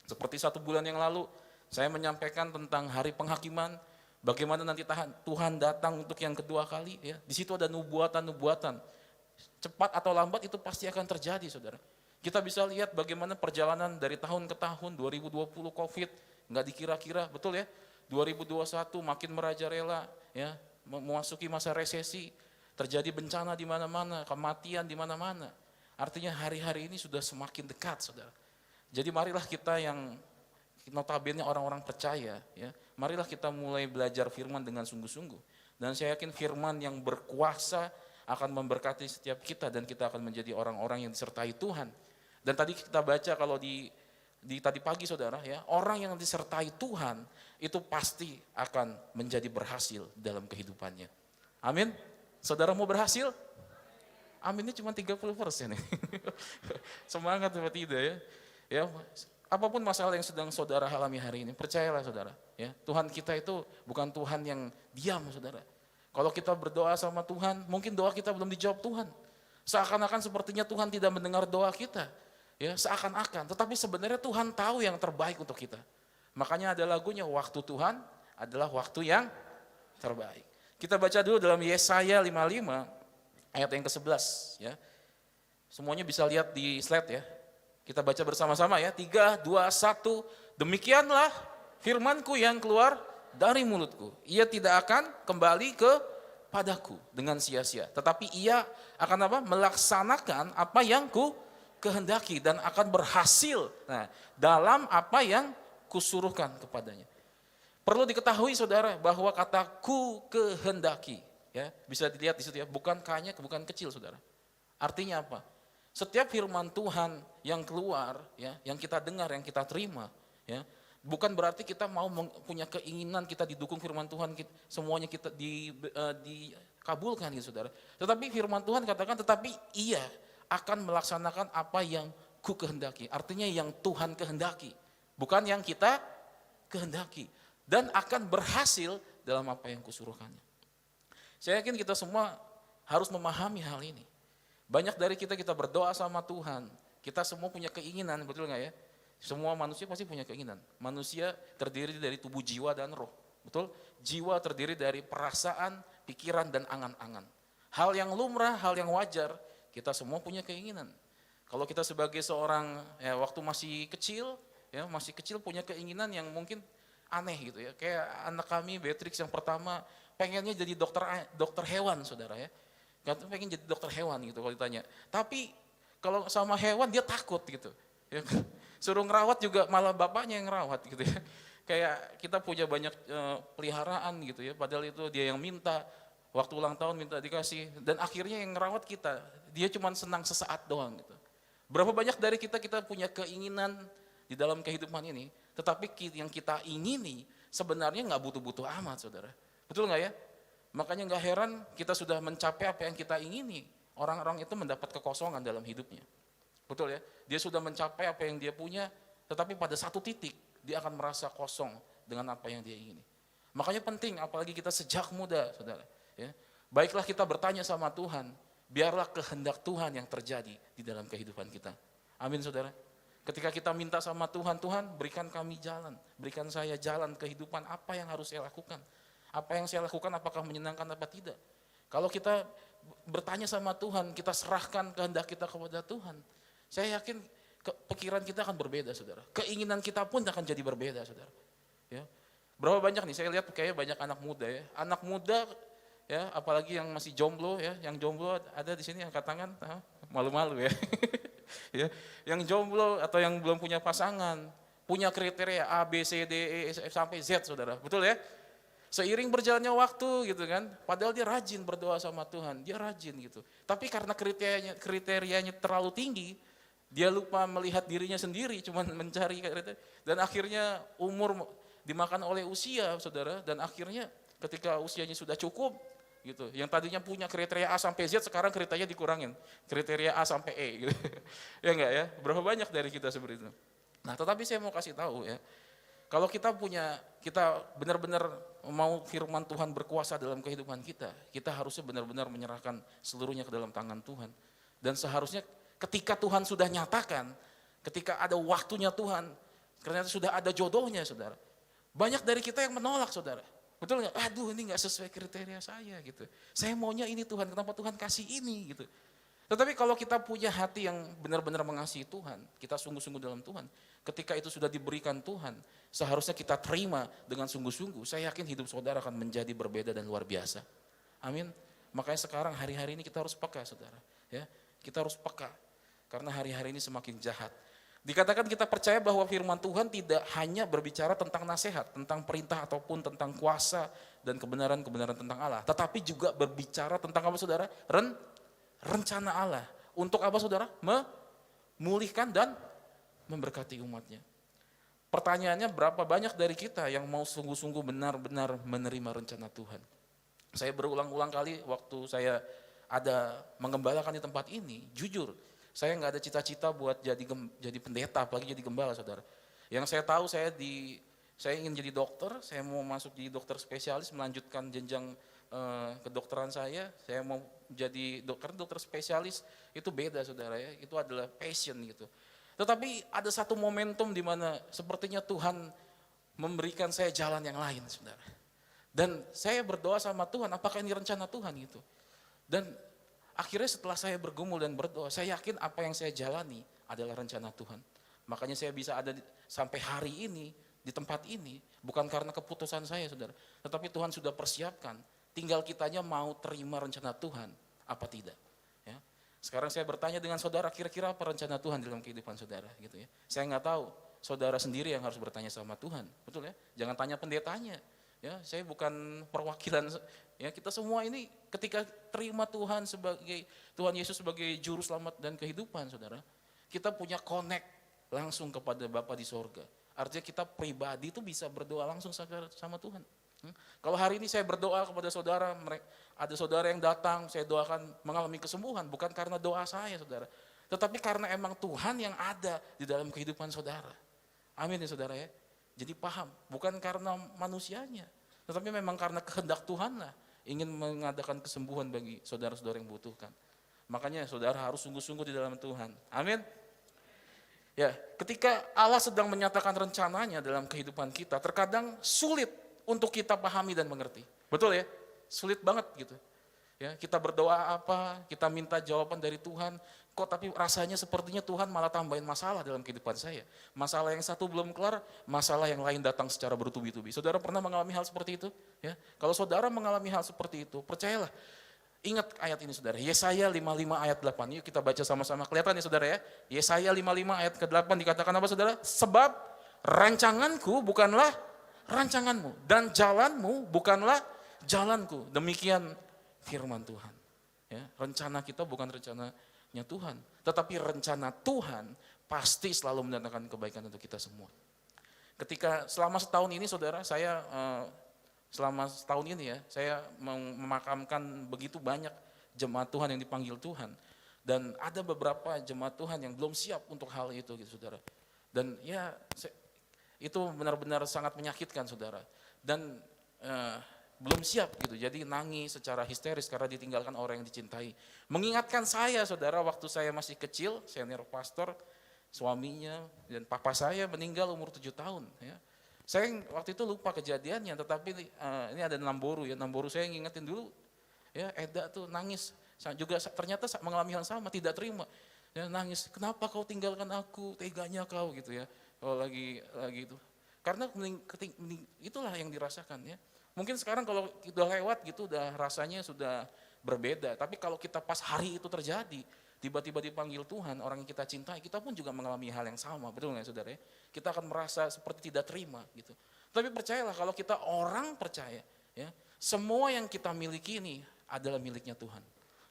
Seperti 1 bulan yang lalu, saya menyampaikan tentang hari penghakiman, bagaimana nanti Tuhan datang untuk yang kedua kali. Ya. Di situ ada nubuatan-nubuatan. Cepat atau lambat itu pasti akan terjadi, saudara. Kita bisa lihat bagaimana perjalanan dari tahun ke tahun, 2020 COVID, nggak dikira-kira, betul ya? 2021 makin merajalela, ya, memasuki masa resesi, terjadi bencana di mana-mana, kematian di mana-mana. Artinya hari-hari ini sudah semakin dekat, saudara. Jadi marilah kita yang notabene orang-orang percaya, ya, marilah kita mulai belajar firman dengan sungguh-sungguh. Dan saya yakin firman yang berkuasa akan memberkati setiap kita dan kita akan menjadi orang-orang yang disertai Tuhan. Dan tadi kita baca kalau di tadi pagi saudara ya, orang yang disertai Tuhan itu pasti akan menjadi berhasil dalam kehidupannya. Amin. Saudara mau berhasil? Aminnya cuma 30%. Semangat apa tidak ya? Ya, apapun masalah yang sedang saudara alami hari ini, percayalah saudara, ya, Tuhan kita itu bukan Tuhan yang diam saudara. Kalau kita berdoa sama Tuhan, mungkin doa kita belum dijawab Tuhan. Seakan-akan sepertinya Tuhan tidak mendengar doa kita. Ya, seakan-akan, tetapi sebenarnya Tuhan tahu yang terbaik untuk kita. Makanya ada lagunya, waktu Tuhan adalah waktu yang terbaik. Kita baca dulu dalam Yesaya 55 ayat yang ke-11 ya. Semuanya bisa lihat di slide ya. Kita baca bersama-sama ya. 3, 2, 1. Demikianlah firmanku yang keluar dari mulutku. Ia tidak akan kembali kepadaku dengan sia-sia. Tetapi ia akan apa? Melaksanakan apa yang kehendaki dan akan berhasil dalam apa yang kusuruhkan kepadanya. Perlu diketahui saudara bahwa kata ku kehendaki ya, bisa dilihat di situ ya, bukan K-nya bukan kecil saudara. Artinya apa? Setiap firman Tuhan yang keluar ya, yang kita dengar, yang kita terima ya, bukan berarti kita mau punya keinginan kita didukung firman Tuhan, semuanya kita dikabulkan gitu saudara. Tetapi firman Tuhan katakan tetapi ia akan melaksanakan apa yang ku kehendaki. Artinya yang Tuhan kehendaki. bukan yang kita kehendaki, dan akan berhasil dalam apa yang kusuruhkannya. Saya yakin kita semua harus memahami hal ini. Banyak dari kita berdoa sama Tuhan, kita semua punya keinginan, betul nggak ya? Semua manusia pasti punya keinginan. Manusia terdiri dari tubuh, jiwa, dan roh. Betul? Jiwa terdiri dari perasaan, pikiran, dan angan-angan. Hal yang lumrah, hal yang wajar, kita semua punya keinginan. Kalau kita sebagai seorang, ya waktu masih kecil punya keinginan yang mungkin aneh gitu ya. Kayak anak kami, Beatrix yang pertama, pengennya jadi dokter hewan, saudara ya. Pengen jadi dokter hewan gitu kalau ditanya. Tapi kalau sama hewan dia takut gitu. Ya. Suruh ngerawat juga malah bapaknya yang ngerawat gitu ya. Kayak kita punya banyak peliharaan gitu ya, padahal itu dia yang minta, waktu ulang tahun minta dikasih, dan akhirnya yang ngerawat kita, dia cuma senang sesaat doang gitu. Berapa banyak dari kita punya keinginan di dalam kehidupan ini, tetapi yang kita ingini sebenarnya nggak butuh-butuh amat, saudara. Betul nggak ya? Makanya nggak heran kita sudah mencapai apa yang kita ingini, orang-orang itu mendapat kekosongan dalam hidupnya. Betul ya? Dia sudah mencapai apa yang dia punya, tetapi pada satu titik dia akan merasa kosong dengan apa yang dia ingini. Makanya penting, apalagi kita sejak muda, saudara. Ya, baiklah kita bertanya sama Tuhan, biarlah kehendak Tuhan yang terjadi di dalam kehidupan kita. Amin, saudara. Ketika kita minta sama Tuhan, Tuhan berikan kami jalan, berikan saya jalan kehidupan, apa yang harus saya lakukan? Apa yang saya lakukan apakah menyenangkan apa tidak? Kalau kita bertanya sama Tuhan, kita serahkan kehendak kita kepada Tuhan, saya yakin pikiran kita akan berbeda, saudara. Keinginan kita pun akan jadi berbeda, saudara. Ya. Berapa banyak nih, saya lihat kayak banyak anak muda ya. Anak muda ya, apalagi yang masih jomblo ya, yang jomblo ada di sini angkat tangan, malu-malu ya. Ya. Yang jomblo atau yang belum punya pasangan, punya kriteria A, B, C, D, E, F sampai Z, saudara. Betul ya? Seiring berjalannya waktu gitu kan, padahal dia rajin berdoa sama Tuhan, dia rajin gitu. Tapi karena kriterianya terlalu tinggi, dia lupa melihat dirinya sendiri, cuman mencari kriteria, dan akhirnya umur dimakan oleh usia, saudara, dan akhirnya ketika usianya sudah cukup, gitu, yang tadinya punya kriteria A sampai Z, sekarang kriterianya dikurangin, kriteria A sampai E, gitu. Ya enggak ya, berapa banyak dari kita seperti itu. Nah, tetapi saya mau kasih tahu ya, kalau kita benar-benar mau firman Tuhan berkuasa dalam kehidupan kita harusnya benar-benar menyerahkan seluruhnya ke dalam tangan Tuhan. Dan seharusnya ketika Tuhan sudah nyatakan, ketika ada waktunya Tuhan, ternyata sudah ada jodohnya, saudara. Banyak dari kita yang menolak, saudara. Betul nggak? Aduh, ini nggak sesuai kriteria saya gitu. Saya maunya ini Tuhan, kenapa Tuhan kasih ini gitu. Tetapi kalau kita punya hati yang benar-benar mengasihi Tuhan, kita sungguh-sungguh dalam Tuhan, ketika itu sudah diberikan Tuhan, seharusnya kita terima dengan sungguh-sungguh. Saya yakin hidup saudara akan menjadi berbeda dan luar biasa. Amin. Makanya sekarang hari-hari ini kita harus peka, saudara. Ya, kita harus peka, karena hari-hari ini semakin jahat. Dikatakan kita percaya bahwa firman Tuhan tidak hanya berbicara tentang nasihat, tentang perintah ataupun tentang kuasa dan kebenaran-kebenaran tentang Allah. Tetapi juga berbicara tentang apa, saudara? Rencana Allah. Untuk apa, saudara? Memulihkan dan memberkati umatnya. Pertanyaannya, berapa banyak dari kita yang mau sungguh-sungguh benar-benar menerima rencana Tuhan? Saya berulang-ulang kali waktu saya ada mengembalakan di tempat ini, jujur, saya nggak ada cita-cita buat jadi pendeta, apalagi jadi gembala, saudara. Yang saya tahu saya ingin jadi dokter, saya mau masuk jadi dokter spesialis, melanjutkan jenjang kedokteran saya mau jadi dokter spesialis, itu beda, saudara ya, itu adalah passion gitu. Tetapi ada satu momentum di mana sepertinya Tuhan memberikan saya jalan yang lain, saudara. Dan saya berdoa sama Tuhan, apakah ini rencana Tuhan gitu. Dan akhirnya setelah saya bergumul dan berdoa, saya yakin apa yang saya jalani adalah rencana Tuhan. Makanya saya bisa ada sampai hari ini, di tempat ini, bukan karena keputusan saya, saudara. Tetapi Tuhan sudah persiapkan, tinggal kitanya mau terima rencana Tuhan, apa tidak. Ya. Sekarang saya bertanya dengan saudara, kira-kira apa rencana Tuhan dalam kehidupan saudara, gitu ya. Saya nggak tahu, saudara sendiri yang harus bertanya sama Tuhan, betul ya. Jangan tanya pendetanya, ya. Saya bukan perwakilan, ya. Kita semua ini ketika terima Tuhan Yesus sebagai juru selamat dan kehidupan, saudara, kita punya connect langsung kepada Bapa di sorga. Artinya kita pribadi itu bisa berdoa langsung sama Tuhan. Kalau hari ini saya berdoa kepada saudara, ada saudara yang datang, saya doakan mengalami kesembuhan, bukan karena doa saya, saudara, tetapi karena emang Tuhan yang ada di dalam kehidupan saudara. Amin ya saudara ya. Jadi paham, bukan karena manusianya, tetapi memang karena kehendak Tuhan lah ingin mengadakan kesembuhan bagi saudara-saudara yang butuhkan. Makanya saudara harus sungguh-sungguh di dalam Tuhan. Amin. Ya, ketika Allah sedang menyatakan rencananya dalam kehidupan kita, terkadang sulit untuk kita pahami dan mengerti. Betul ya? Sulit banget gitu. Ya, kita berdoa apa, kita minta jawaban dari Tuhan, kok tapi rasanya sepertinya Tuhan malah tambahin masalah dalam kehidupan saya. Masalah yang satu belum kelar, masalah yang lain datang secara bertubi-tubi. Saudara pernah mengalami hal seperti itu? Ya, kalau saudara mengalami hal seperti itu, percayalah. Ingat ayat ini saudara, Yesaya 55 ayat 8, yuk kita baca sama-sama, kelihatan ya saudara ya. Yesaya 55 ayat ke-8 dikatakan apa saudara? Sebab rancanganku bukanlah rancanganmu, dan jalanmu bukanlah jalanku. Demikian firman Tuhan. Ya, rencana kita bukan rencananya Tuhan, tetapi rencana Tuhan pasti selalu mendatangkan kebaikan untuk kita semua. Ketika selama setahun ini saudara, saya selama setahun ini ya, saya memakamkan begitu banyak jemaat Tuhan yang dipanggil Tuhan. Dan ada beberapa jemaat Tuhan yang belum siap untuk hal itu gitu saudara. Dan ya itu benar-benar sangat menyakitkan saudara. Dan belum siap gitu, jadi nangis secara histeris karena ditinggalkan orang yang dicintai. Mengingatkan saya saudara, waktu saya masih kecil, senior pastor, suaminya dan papa saya meninggal umur 7 tahun ya. Saya waktu itu lupa kejadiannya, tetapi ini ada Namboru ya, Namboru saya ngingetin dulu, ya Eda tuh nangis, juga ternyata mengalami hal sama, tidak terima, ya, nangis, kenapa kau tinggalkan aku, teganya kau gitu ya, kalau lagi itu, karena itulah yang dirasakan ya. Mungkin sekarang kalau udah lewat gitu, udah rasanya sudah berbeda, tapi kalau kita pas hari itu terjadi, tiba-tiba dipanggil Tuhan, orang yang kita cintai, kita pun juga mengalami hal yang sama, betul nggak saudara ya? Kita akan merasa seperti tidak terima gitu. Tapi percayalah kalau kita orang percaya, ya, semua yang kita miliki ini adalah miliknya Tuhan.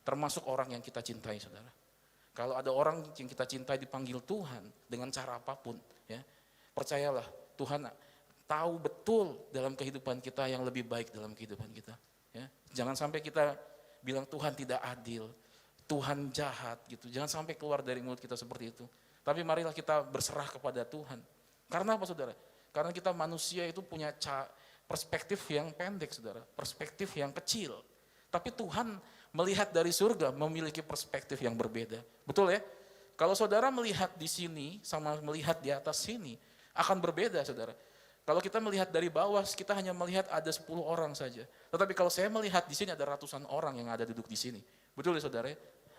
Termasuk orang yang kita cintai saudara. Kalau ada orang yang kita cintai dipanggil Tuhan dengan cara apapun, ya, percayalah Tuhan tahu betul dalam kehidupan kita yang lebih baik dalam kehidupan kita. Ya. Jangan sampai kita bilang Tuhan tidak adil, Tuhan jahat gitu. Jangan sampai keluar dari mulut kita seperti itu. Tapi marilah kita berserah kepada Tuhan. Karena apa saudara? Karena kita manusia itu punya perspektif yang pendek saudara. Perspektif yang kecil. Tapi Tuhan melihat dari surga memiliki perspektif yang berbeda. Betul ya? Kalau saudara melihat di sini sama melihat di atas sini akan berbeda saudara. Kalau kita melihat dari bawah, kita hanya melihat ada 10 orang saja. Tetapi kalau saya melihat di sini ada ratusan orang yang ada duduk di sini. Betul ya saudara?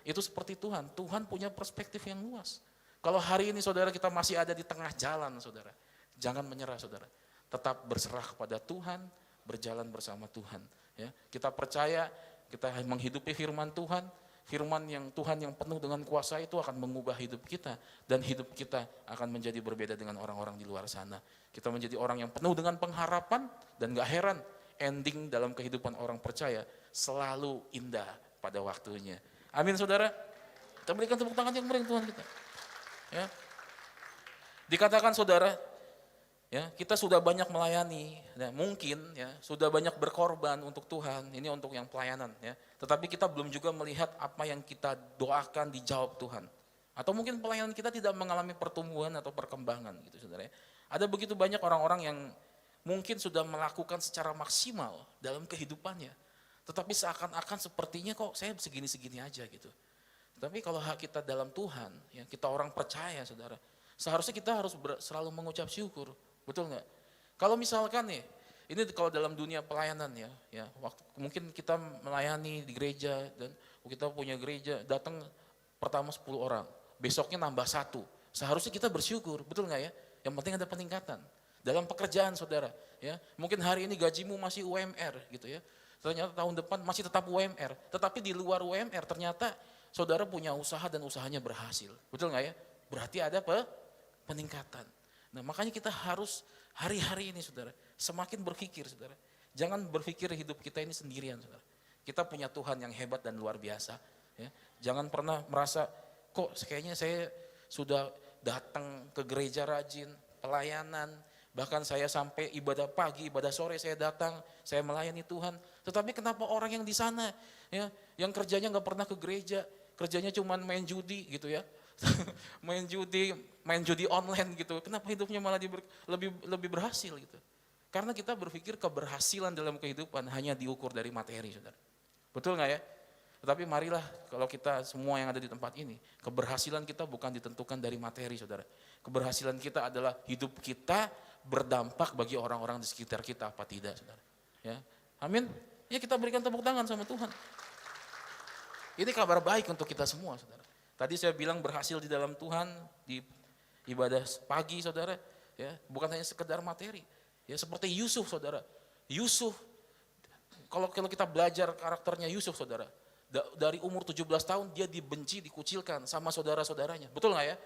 Itu seperti Tuhan. Tuhan punya perspektif yang luas. Kalau hari ini saudara kita masih ada di tengah jalan saudara, jangan menyerah saudara. Tetap berserah kepada Tuhan, berjalan bersama Tuhan. Ya, kita percaya, kita menghidupi firman Tuhan. Firman yang Tuhan yang penuh dengan kuasa itu akan mengubah hidup kita. Dan hidup kita akan menjadi berbeda dengan orang-orang di luar sana. Kita menjadi orang yang penuh dengan pengharapan. Dan gak heran ending dalam kehidupan orang percaya selalu indah pada waktunya. Amin saudara. Kita berikan tepuk tangan yang meriah Tuhan kita. Ya. Dikatakan saudara, ya, kita sudah banyak melayani, ya, mungkin ya, sudah banyak berkorban untuk Tuhan, ini untuk yang pelayanan ya. Tetapi kita belum juga melihat apa yang kita doakan dijawab Tuhan. Atau mungkin pelayanan kita tidak mengalami pertumbuhan atau perkembangan gitu saudara ya. Ada begitu banyak orang-orang yang mungkin sudah melakukan secara maksimal dalam kehidupannya. Tetapi seakan-akan sepertinya kok saya segini-segini aja gitu. Tapi kalau kita dalam Tuhan, ya, kita orang percaya saudara, seharusnya kita harus selalu mengucap syukur, betul nggak? Kalau misalkan nih, ini kalau dalam dunia pelayanan ya, waktu mungkin kita melayani di gereja dan kita punya gereja, datang pertama 10 orang, besoknya nambah 1, seharusnya kita bersyukur, betul nggak ya? Yang penting ada peningkatan. Dalam pekerjaan saudara, ya, mungkin hari ini gajimu masih UMR gitu ya, ternyata tahun depan masih tetap UMR, tetapi di luar UMR ternyata saudara punya usaha dan usahanya berhasil, betul nggak ya? Berarti ada peningkatan. Nah makanya kita harus hari-hari ini saudara, semakin berpikir saudara. Jangan berpikir hidup kita ini sendirian saudara. Kita punya Tuhan yang hebat dan luar biasa. Ya. Jangan pernah merasa, kok kayaknya saya sudah datang ke gereja rajin, pelayanan, bahkan saya sampai ibadah pagi, ibadah sore saya datang, saya melayani Tuhan. Tetapi kenapa orang yang di sana, ya, yang kerjanya nggak pernah ke gereja, kerjanya cuma main judi gitu ya, main judi online gitu. Kenapa hidupnya malah lebih berhasil gitu? Karena kita berpikir keberhasilan dalam kehidupan hanya diukur dari materi, saudara. Betul nggak ya? Tetapi marilah kalau kita semua yang ada di tempat ini, keberhasilan kita bukan ditentukan dari materi, saudara. Keberhasilan kita adalah hidup kita berdampak bagi orang-orang di sekitar kita apa tidak, saudara. Ya, amin. Ya kita berikan tepuk tangan sama Tuhan. Ini kabar baik untuk kita semua, saudara. Tadi saya bilang berhasil di dalam Tuhan, di ibadah pagi, saudara. Ya, bukan hanya sekedar materi. Ya seperti Yusuf, saudara. Yusuf, kalau kita belajar karakternya Yusuf, saudara. Dari umur 17 tahun dia dibenci, dikucilkan sama saudara-saudaranya. Betul nggak ya?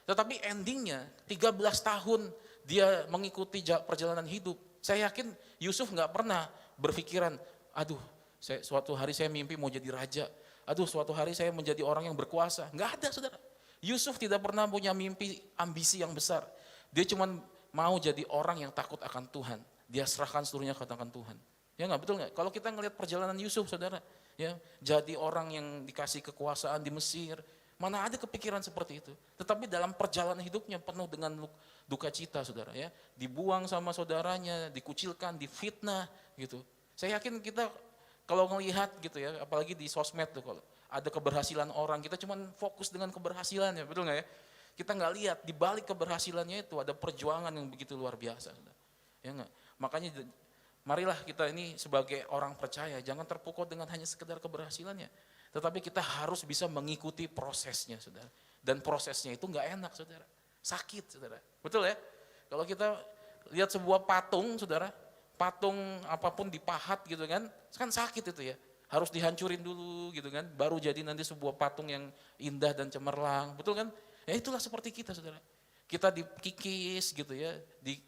Tetapi endingnya 13 tahun dia mengikuti perjalanan hidup. Saya yakin Yusuf nggak pernah berpikiran, aduh suatu hari saya mimpi mau jadi raja. Aduh suatu hari saya menjadi orang yang berkuasa. Nggak ada, saudara. Yusuf tidak pernah punya mimpi, ambisi yang besar. Dia cuma mau jadi orang yang takut akan Tuhan. Dia serahkan seluruhnya ke tangan Tuhan. Ya nggak, betul nggak? Kalau kita ngelihat perjalanan Yusuf, saudara, ya jadi orang yang dikasih kekuasaan di Mesir, mana ada kepikiran seperti itu. Tetapi dalam perjalanan hidupnya penuh dengan duka cita, saudara, ya dibuang sama saudaranya, dikucilkan, difitnah gitu. Saya yakin kita kalau melihat gitu ya, apalagi di sosmed tuh, kalau ada keberhasilan orang, kita cuma fokus dengan keberhasilannya, betul nggak ya? Kita nggak lihat di balik keberhasilannya itu ada perjuangan yang begitu luar biasa, saudara. Ya nggak? Makanya marilah kita ini sebagai orang percaya jangan terpukau dengan hanya sekedar keberhasilannya, tetapi kita harus bisa mengikuti prosesnya, saudara. Dan prosesnya itu nggak enak, saudara. Sakit, saudara. Betul ya? Kalau kita lihat sebuah patung, saudara, patung apapun dipahat gitu kan sakit itu ya. Harus dihancurin dulu gitu kan, baru jadi nanti sebuah patung yang indah dan cemerlang. Betul kan? Ya itulah seperti kita, saudara. Kita dikikis gitu ya,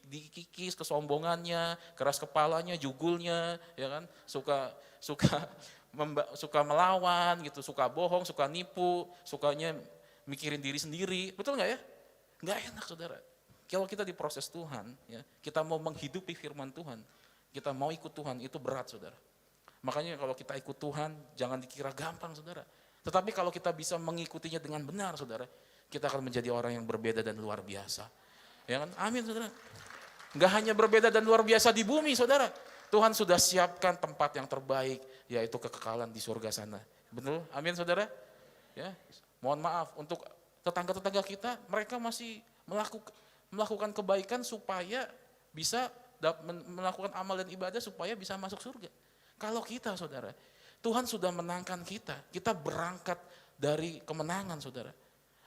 dikikis kesombongannya, keras kepalanya, jugulnya, ya kan, suka melawan gitu, suka bohong, suka nipu, sukanya mikirin diri sendiri, betul nggak ya? Nggak enak, saudara. Kalau kita diproses Tuhan, ya, kita mau menghidupi firman Tuhan, kita mau ikut Tuhan, itu berat, saudara. Makanya kalau kita ikut Tuhan, jangan dikira gampang, saudara. Tetapi kalau kita bisa mengikutinya dengan benar, saudara, kita akan menjadi orang yang berbeda dan luar biasa. Ya kan? Amin, saudara. Enggak hanya berbeda dan luar biasa di bumi, saudara. Tuhan sudah siapkan tempat yang terbaik, yaitu kekekalan di surga sana. Betul? Amin, saudara. Ya, mohon maaf untuk tetangga-tetangga kita, mereka masih melakukan kebaikan supaya bisa melakukan amal dan ibadah supaya bisa masuk surga. Kalau kita, saudara, Tuhan sudah menangkan kita berangkat dari kemenangan, saudara.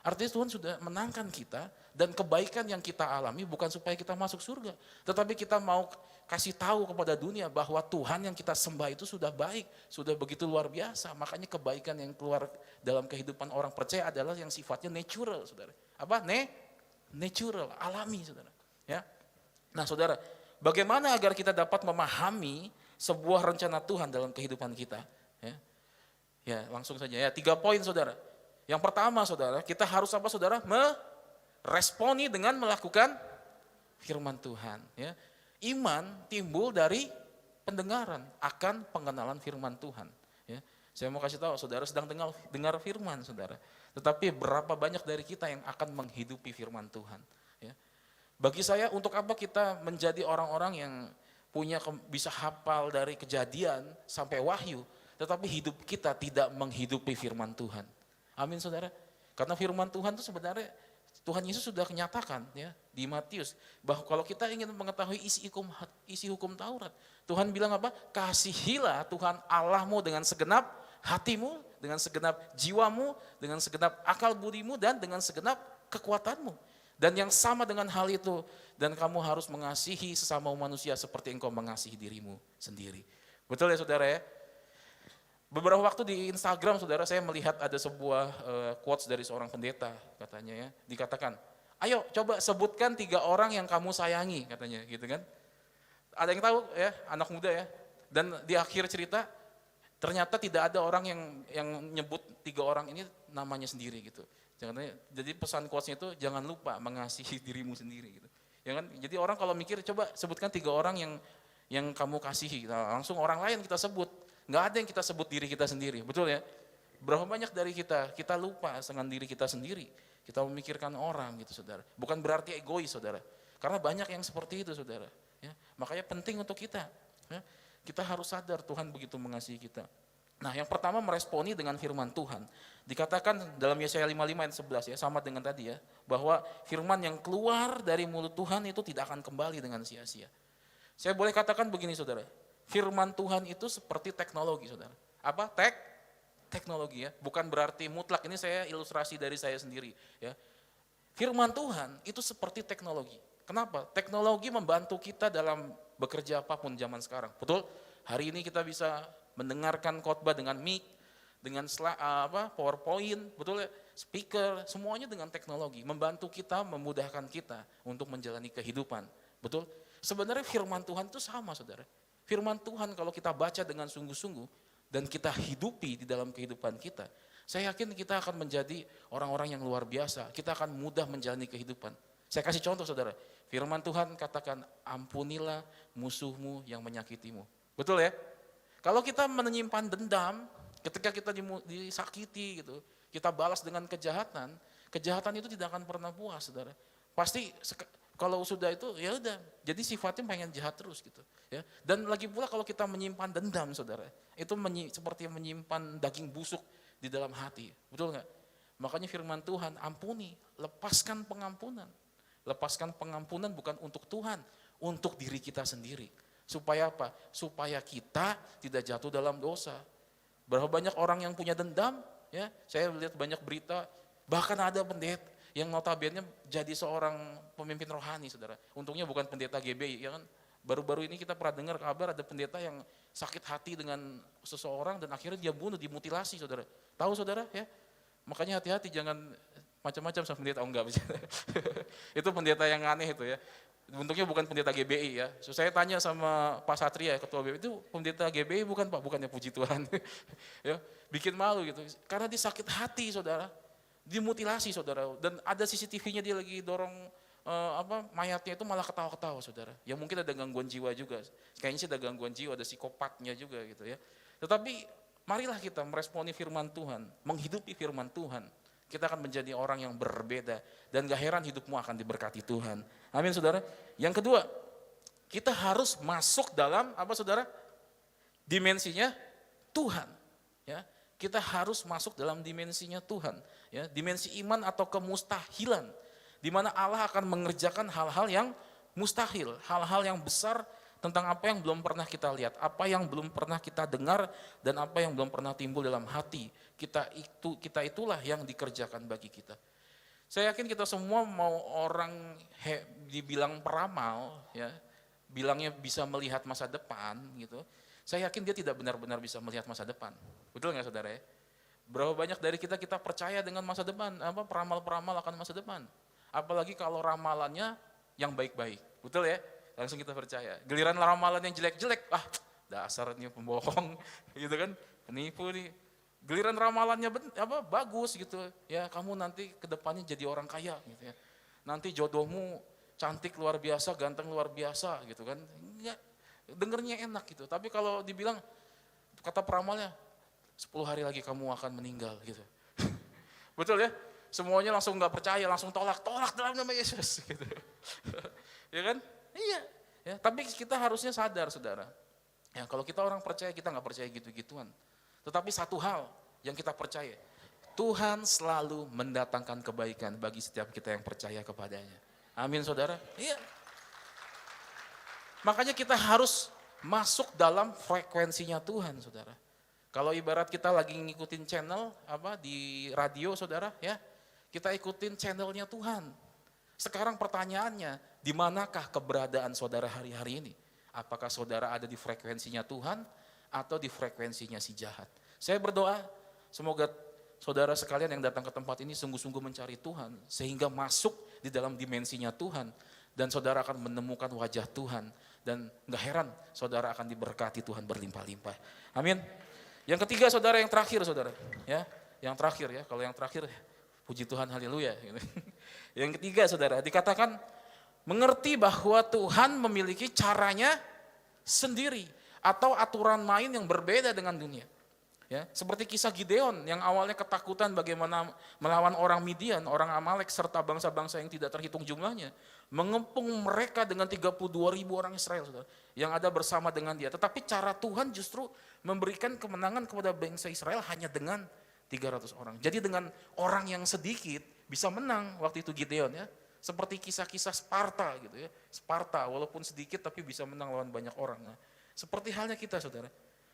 Artinya Tuhan sudah menangkan kita dan kebaikan yang kita alami bukan supaya kita masuk surga. Tetapi kita mau kasih tahu kepada dunia bahwa Tuhan yang kita sembah itu sudah baik, sudah begitu luar biasa. Makanya kebaikan yang keluar dalam kehidupan orang percaya adalah yang sifatnya natural, saudara. Apa? Natural, alami, saudara. Ya. Nah, saudara, bagaimana agar kita dapat memahami sebuah rencana Tuhan dalam kehidupan kita? Ya, langsung saja ya. 3 poin, saudara. Yang pertama, saudara, kita harus apa, saudara? Meresponi dengan melakukan firman Tuhan. Ya. Iman timbul dari pendengaran akan pengenalan firman Tuhan. Ya. Saya mau kasih tahu, saudara sedang dengar firman, saudara. Tetapi berapa banyak dari kita yang akan menghidupi firman Tuhan? Ya. Bagi saya, untuk apa kita menjadi orang-orang yang bisa hafal dari Kejadian sampai Wahyu, tetapi hidup kita tidak menghidupi firman Tuhan? Amin, saudara. Karena firman Tuhan itu sebenarnya Tuhan Yesus sudah menyatakan ya di Matius bahwa kalau kita ingin mengetahui isi hukum Taurat, Tuhan bilang apa? Kasihilah Tuhan Allahmu dengan segenap hatimu, dengan segenap jiwamu, dengan segenap akal budimu, dan dengan segenap kekuatanmu. Dan yang sama dengan hal itu, dan kamu harus mengasihi sesama manusia seperti engkau mengasihi dirimu sendiri. Betul ya, saudara ya? Beberapa waktu di Instagram, saudara, saya melihat ada sebuah quotes dari seorang pendeta, katanya ya, dikatakan, ayo coba sebutkan 3 orang yang kamu sayangi, katanya gitu kan. Ada yang tahu ya, anak muda ya, dan di akhir cerita, ternyata tidak ada orang yang nyebut 3 orang ini namanya sendiri gitu. Jadi pesan quotesnya itu, jangan lupa mengasihi dirimu sendiri gitu. Ya kan? Jadi orang kalau mikir, coba sebutkan 3 orang yang kamu kasihi, nah, langsung orang lain kita sebut. Nggak ada yang kita sebut diri kita sendiri, betul ya? Berapa banyak dari kita lupa dengan diri kita sendiri. Kita memikirkan orang gitu saudara. Bukan berarti egois saudara. Karena banyak yang seperti itu saudara. Ya, makanya penting untuk kita. Ya, kita harus sadar Tuhan begitu mengasihi kita. Nah yang pertama meresponi dengan firman Tuhan. Dikatakan dalam Yesaya 55 ayat 11 ya, sama dengan tadi ya. Bahwa firman yang keluar dari mulut Tuhan itu tidak akan kembali dengan sia-sia. Saya boleh katakan begini saudara. Firman Tuhan itu seperti teknologi saudara. Apa? Teknologi ya. Bukan berarti mutlak, ini saya ilustrasi dari saya sendiri ya. Firman Tuhan itu seperti teknologi. Kenapa? Teknologi membantu kita dalam bekerja apapun zaman sekarang. Betul? Hari ini kita bisa mendengarkan khotbah dengan mic, dengan PowerPoint, betul ya? Speaker, semuanya dengan teknologi. Membantu kita, memudahkan kita untuk menjalani kehidupan. Betul? Sebenarnya firman Tuhan itu sama saudara. Firman Tuhan kalau kita baca dengan sungguh-sungguh dan kita hidupi di dalam kehidupan kita, saya yakin kita akan menjadi orang-orang yang luar biasa. Kita akan mudah menjalani kehidupan. Saya kasih contoh saudara, firman Tuhan katakan ampunilah musuhmu yang menyakitimu. Betul ya? Kalau kita menyimpan dendam, ketika kita disakiti gitu, kita balas dengan kejahatan, kejahatan itu tidak akan pernah puas saudara. Pasti kalau sudah itu ya udah, jadi sifatnya pengen jahat terus gitu ya. Dan lagi pula kalau kita menyimpan dendam saudara, itu seperti menyimpan daging busuk di dalam hati, betul nggak? Makanya firman Tuhan, ampuni, lepaskan pengampunan. Lepaskan pengampunan bukan untuk Tuhan, untuk diri kita sendiri. Supaya apa? Supaya kita tidak jatuh dalam dosa. Berapa banyak orang yang punya dendam, ya? Saya lihat banyak berita, bahkan ada pendeta yang notabene jadi seorang pemimpin rohani, saudara. Untungnya bukan pendeta GBI, ya kan? Baru-baru ini kita pernah dengar kabar ada pendeta yang sakit hati dengan seseorang dan akhirnya dia bunuh, dimutilasi, saudara. Tahu saudara, ya? Makanya hati-hati, jangan macam-macam sama pendeta, enggak. Itu pendeta yang aneh itu ya. Bentuknya bukan pendeta GBI ya. So, saya tanya sama Pak Satria, ketua BPI, itu pendeta GBI bukan Pak? Bukannya, puji Tuhan. Ya, bikin malu gitu. Karena dia sakit hati saudara, dimutilasi saudara. Dan ada CCTV-nya dia lagi dorong mayatnya itu malah ketawa-ketawa saudara. Ya mungkin ada gangguan jiwa juga. Kayaknya sih ada gangguan jiwa, ada psikopatnya juga gitu ya. Tetapi marilah kita meresponi firman Tuhan, menghidupi firman Tuhan. Kita akan menjadi orang yang berbeda dan gak heran hidupmu akan diberkati Tuhan. Amin saudara. Yang kedua, kita harus masuk dalam apa saudara? Dimensinya Tuhan. Ya, kita harus masuk dalam dimensinya Tuhan. Ya, dimensi iman atau kemustahilan, di mana Allah akan mengerjakan hal-hal yang mustahil, hal-hal yang besar tentang apa yang belum pernah kita lihat, apa yang belum pernah kita dengar, dan apa yang belum pernah timbul dalam hati. Kita itulah yang dikerjakan bagi kita. Saya yakin kita semua mau orang dibilang peramal, ya, bilangnya bisa melihat masa depan, gitu. Saya yakin dia tidak benar-benar bisa melihat masa depan. Betul nggak saudara ya? Berapa banyak dari kita percaya dengan masa depan, peramal-peramal akan masa depan. Apalagi kalau ramalannya yang baik-baik, betul ya? Langsung kita percaya. Giliran ramalan yang jelek-jelek, dasarnya pembohong, gitu kan, penipu nih. Giliran ramalannya bagus gitu, ya kamu nanti kedepannya jadi orang kaya, gitu ya. Nanti jodohmu cantik luar biasa, ganteng luar biasa, gitu kan. Enggak, dengernya enak gitu. Tapi kalau dibilang kata peramalnya 10 hari lagi kamu akan meninggal, gitu. Betul ya? Semuanya langsung nggak percaya, langsung tolak dalam nama Yesus, gitu. Ya kan? Iya. Ya, tapi kita harusnya sadar, saudara. Ya, kalau kita orang percaya, kita nggak percaya gitu-gituan. Tetapi satu hal yang kita percaya, Tuhan selalu mendatangkan kebaikan bagi setiap kita yang percaya kepadanya. Amin, saudara. Iya. Makanya kita harus masuk dalam frekuensinya Tuhan, saudara. Kalau ibarat kita lagi ngikutin channel di radio, saudara, ya, kita ikutin channelnya Tuhan. Sekarang pertanyaannya, di manakah keberadaan saudara hari-hari ini? Apakah saudara ada di frekuensinya Tuhan atau di frekuensinya si jahat? Saya berdoa, semoga saudara sekalian yang datang ke tempat ini sungguh-sungguh mencari Tuhan, sehingga masuk di dalam dimensinya Tuhan, dan saudara akan menemukan wajah Tuhan, dan gak heran saudara akan diberkati Tuhan berlimpah-limpah. Amin. Yang ketiga saudara, yang terakhir saudara, ya, yang terakhir ya, kalau yang terakhir puji Tuhan, haleluya. Yang ketiga saudara, dikatakan mengerti bahwa Tuhan memiliki caranya sendiri atau aturan main yang berbeda dengan dunia. Ya, seperti kisah Gideon yang awalnya ketakutan bagaimana melawan orang Midian, orang Amalek serta bangsa-bangsa yang tidak terhitung jumlahnya, mengepung mereka dengan 32.000 orang Israel, saudara, yang ada bersama dengan dia. Tetapi cara Tuhan justru memberikan kemenangan kepada bangsa Israel hanya dengan 300 orang. Jadi dengan orang yang sedikit bisa menang waktu itu Gideon, ya. Seperti kisah-kisah Sparta gitu ya. Sparta walaupun sedikit tapi bisa menang lawan banyak orang. Nah, seperti halnya kita, saudara.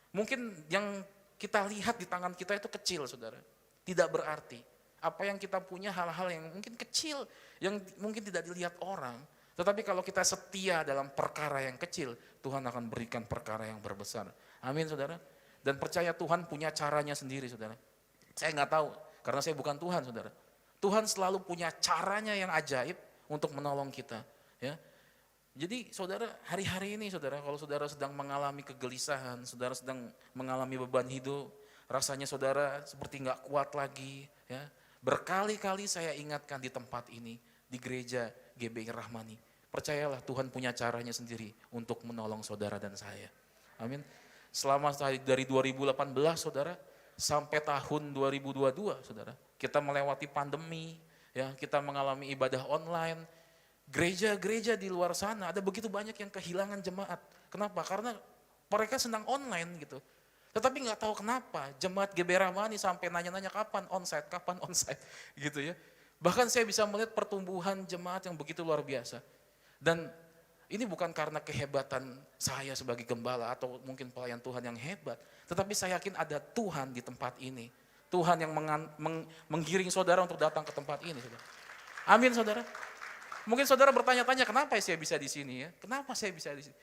Mungkin yang kita lihat di tangan kita itu kecil, saudara. Tidak berarti. Apa yang kita punya hal-hal yang mungkin kecil, yang mungkin tidak dilihat orang. Tetapi kalau kita setia dalam perkara yang kecil, Tuhan akan berikan perkara yang berbesar. Amin, saudara. Dan percaya Tuhan punya caranya sendiri, saudara. Saya nggak tahu, karena saya bukan Tuhan, saudara. Tuhan selalu punya caranya yang ajaib untuk menolong kita. Ya. Jadi saudara, hari-hari ini saudara, kalau saudara sedang mengalami kegelisahan, saudara sedang mengalami beban hidup, rasanya saudara seperti nggak kuat lagi, ya. Berkali-kali saya ingatkan di tempat ini, di gereja GBI Rahmani. Percayalah Tuhan punya caranya sendiri untuk menolong saudara dan saya. Amin. Selama dari 2018 saudara, sampai tahun 2022 saudara, kita melewati pandemi, ya, kita mengalami ibadah online. Gereja-gereja di luar sana ada begitu banyak yang kehilangan jemaat. Kenapa? Karena mereka senang online gitu. Tetapi nggak tahu kenapa jemaat GBI Rahmani sampai nanya-nanya kapan onsite gitu ya. Bahkan saya bisa melihat pertumbuhan jemaat yang begitu luar biasa. Dan ini bukan karena kehebatan saya sebagai gembala atau mungkin pelayan Tuhan yang hebat. Tetapi saya yakin ada Tuhan di tempat ini. Tuhan yang menggiring saudara untuk datang ke tempat ini. Saudara. Amin, saudara. Mungkin saudara bertanya-tanya, kenapa saya bisa di sini ya? Kenapa saya bisa di sini?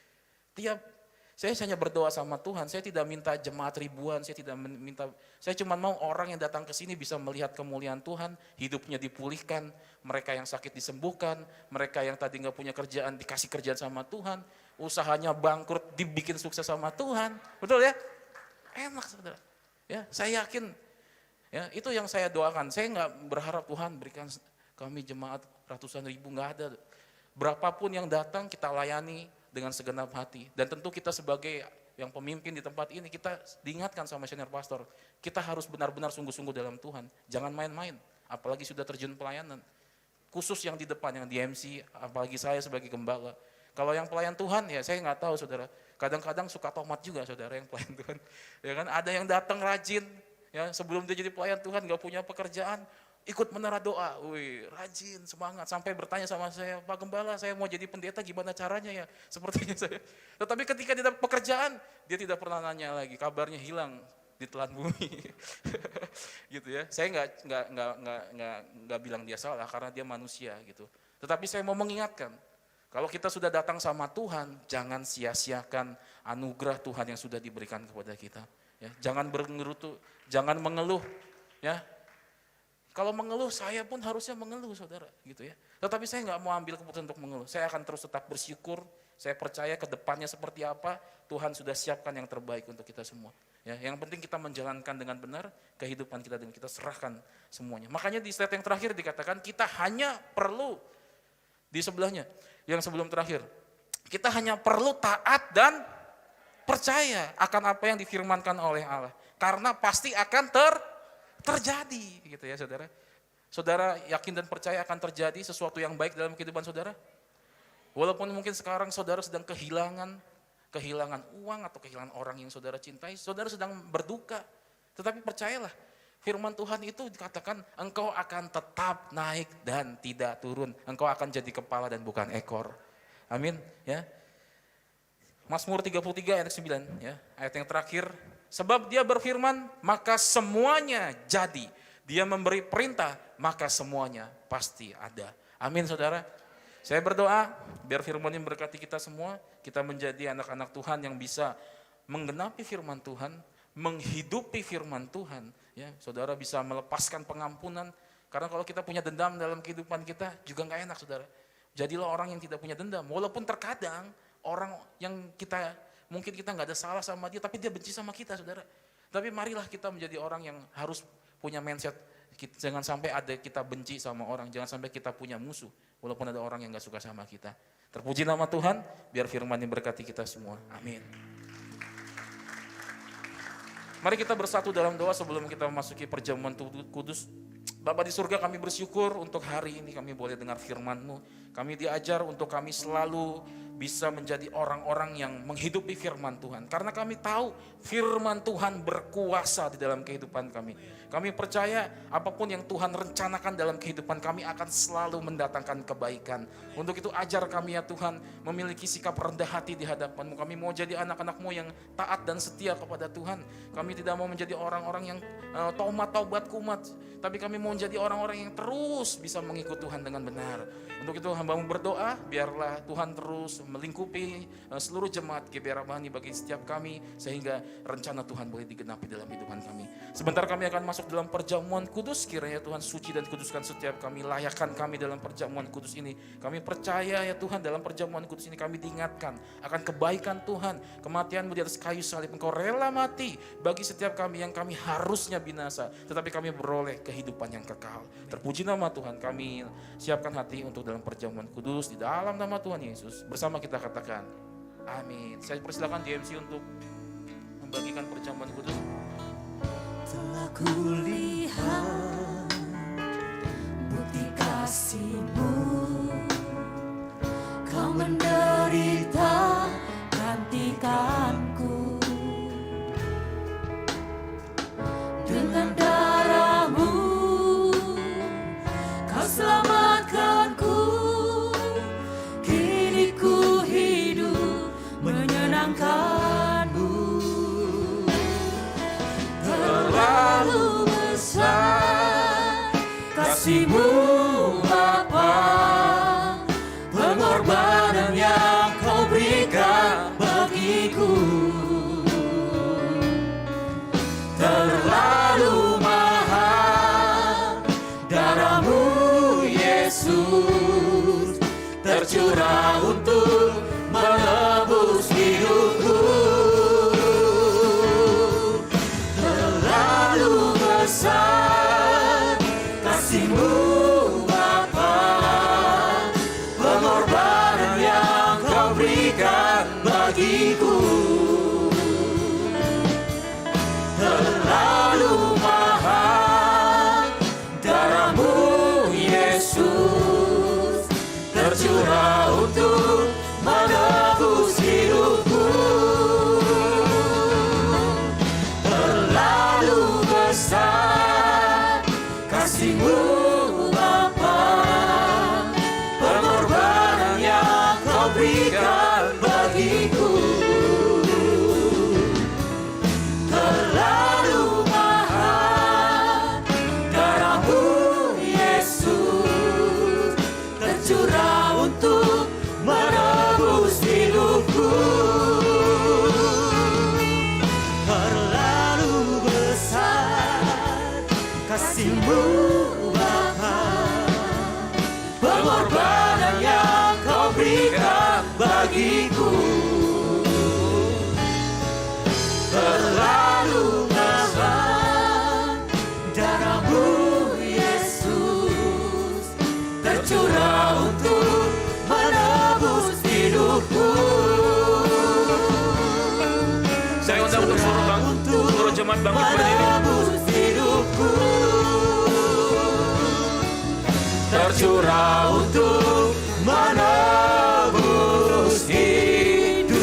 Saya hanya berdoa sama Tuhan, saya tidak minta jemaat ribuan, saya cuma mau orang yang datang ke sini bisa melihat kemuliaan Tuhan, hidupnya dipulihkan, mereka yang sakit disembuhkan, mereka yang tadi nggak punya kerjaan dikasih kerjaan sama Tuhan, usahanya bangkrut dibikin sukses sama Tuhan, betul ya? Enak saudara. Ya, saya yakin, ya itu yang saya doakan. Saya nggak berharap Tuhan berikan kami jemaat ratusan ribu, nggak ada. Berapapun yang datang kita layani dengan segenap hati. Dan tentu kita sebagai yang pemimpin di tempat ini, kita diingatkan sama senior pastor, kita harus benar-benar sungguh-sungguh dalam Tuhan. Jangan main-main, apalagi sudah terjun pelayanan. Khusus yang di depan, yang di MC, apalagi saya sebagai gembala. Kalau yang pelayan Tuhan, ya saya nggak tahu saudara. Kadang-kadang suka tomat juga saudara yang pelayan Tuhan. Ya kan, ada yang datang rajin, ya sebelum dia jadi pelayan Tuhan nggak punya pekerjaan, ikut menara doa, wih rajin, semangat, sampai bertanya sama saya, Pak Gembala saya mau jadi pendeta gimana caranya ya, sepertinya saya. Tetapi ketika dia dapat pekerjaan, dia tidak pernah nanya lagi, kabarnya hilang di telan bumi, gitu ya. Saya nggak bilang dia salah karena dia manusia gitu. Tetapi saya mau mengingatkan, kalau kita sudah datang sama Tuhan, jangan sia-siakan anugerah Tuhan yang sudah diberikan kepada kita. Ya, jangan bergerutu, jangan mengeluh, ya. Kalau mengeluh, saya pun harusnya mengeluh saudara gitu ya. Tetapi saya nggak mau ambil keputusan untuk mengeluh. Saya akan terus tetap bersyukur. Saya percaya ke depannya seperti apa, Tuhan sudah siapkan yang terbaik untuk kita semua. Ya, yang penting kita menjalankan dengan benar kehidupan kita dan kita serahkan semuanya. Makanya di slide yang terakhir dikatakan kita hanya perlu, di sebelahnya, yang sebelum terakhir, kita hanya perlu taat dan percaya akan apa yang difirmankan oleh Allah. Karena pasti akan terjadi gitu ya saudara. Saudara yakin dan percaya akan terjadi sesuatu yang baik dalam kehidupan saudara? Walaupun mungkin sekarang saudara sedang kehilangan uang atau kehilangan orang yang saudara cintai, saudara sedang berduka. Tetapi percayalah, firman Tuhan itu dikatakan engkau akan tetap naik dan tidak turun. Engkau akan jadi kepala dan bukan ekor. Amin ya. Mazmur 33 ayat 9 ya, ayat yang terakhir. Sebab dia berfirman, maka semuanya jadi. Dia memberi perintah, maka semuanya pasti ada. Amin saudara. Saya berdoa, biar firman ini memberkati kita semua. Kita menjadi anak-anak Tuhan yang bisa menggenapi firman Tuhan, menghidupi firman Tuhan. Ya, saudara bisa melepaskan pengampunan. Karena kalau kita punya dendam dalam kehidupan kita, juga gak enak saudara. Jadilah orang yang tidak punya dendam. Walaupun terkadang orang yang mungkin kita nggak ada salah sama dia, tapi dia benci sama kita, saudara. Tapi marilah kita menjadi orang yang harus punya mindset, jangan sampai ada kita benci sama orang, jangan sampai kita punya musuh, walaupun ada orang yang nggak suka sama kita. Terpuji nama Tuhan, biar firman ini berkati kita semua. Amin. Mari kita bersatu dalam doa sebelum kita memasuki perjamuan kudus. Bapa di surga, kami bersyukur untuk hari ini kami boleh dengar firman-Mu. Kami diajar untuk kami selalu bisa menjadi orang-orang yang menghidupi firman Tuhan. Karena kami tahu firman Tuhan berkuasa di dalam kehidupan kami. Kami percaya apapun yang Tuhan rencanakan dalam kehidupan kami akan selalu mendatangkan kebaikan. Untuk itu ajar kami ya Tuhan memiliki sikap rendah hati di hadapan-Mu. Kami mau jadi anak-anak-Mu yang taat dan setia kepada Tuhan. Kami tidak mau menjadi orang-orang yang taubat kumat. Tapi kami mau menjadi orang-orang yang terus bisa mengikut Tuhan dengan benar. Untuk itu hamba-Mu berdoa, biarlah Tuhan terus melingkupi seluruh jemaat GBI Rahmani bagi setiap kami, sehingga rencana Tuhan boleh digenapi dalam kehidupan kami. Sebentar kami akan masuk dalam perjamuan kudus, kiranya Tuhan suci dan kuduskan setiap kami, layakkan kami dalam perjamuan kudus ini. Kami percaya ya Tuhan, dalam perjamuan kudus ini kami diingatkan akan kebaikan Tuhan, kematian-Mu di atas kayu salib. Engkau rela mati bagi setiap kami yang kami harusnya binasa, tetapi kami beroleh kehidupan yang kekal. Terpuji nama Tuhan. Kami siapkan hati untuk dalam perjamuan kudus di dalam nama Tuhan Yesus. Bersama kita katakan amin. Saya persilakan DMC untuk membagikan perjamuan kudus. Telah kulihat bukti kasih-Mu, Kau menderita gantikanku. Dengan darah-Mu Kau selamatkanku. Kini ku hidup menyenangkan-Mu. Terlalu besar kasih-Mu Bapa, pengorbanan yang Kau berikan bagiku. Terlalu mahal darah-Mu Yesus, tercurah untuk menebus hidupku. Terlalu besar kasih-Mu Bapa, pengorbanan yang Kau berikan bagiku. Terlalu mahal darah-Mu Yesus, tercurah untuk menebus hidupku. Terlalu besar kasih-Mu Bapa, pengorbanan yang Kau berikan bagiku. Terlalu mahal darah-Mu Yesus, tercurah untuk menebus hidupku. Terlalu besar kasih-Mu Bapa, pengorbanan yang Kau berikan bagiku. Terlalu besar darah-Mu Yesus, tercurah untuk menebus hidupku. Saya undang untuk seluruh jemaat bangkit berdiri. Menebus hidupku. Tercurah untuk menebus hidupku.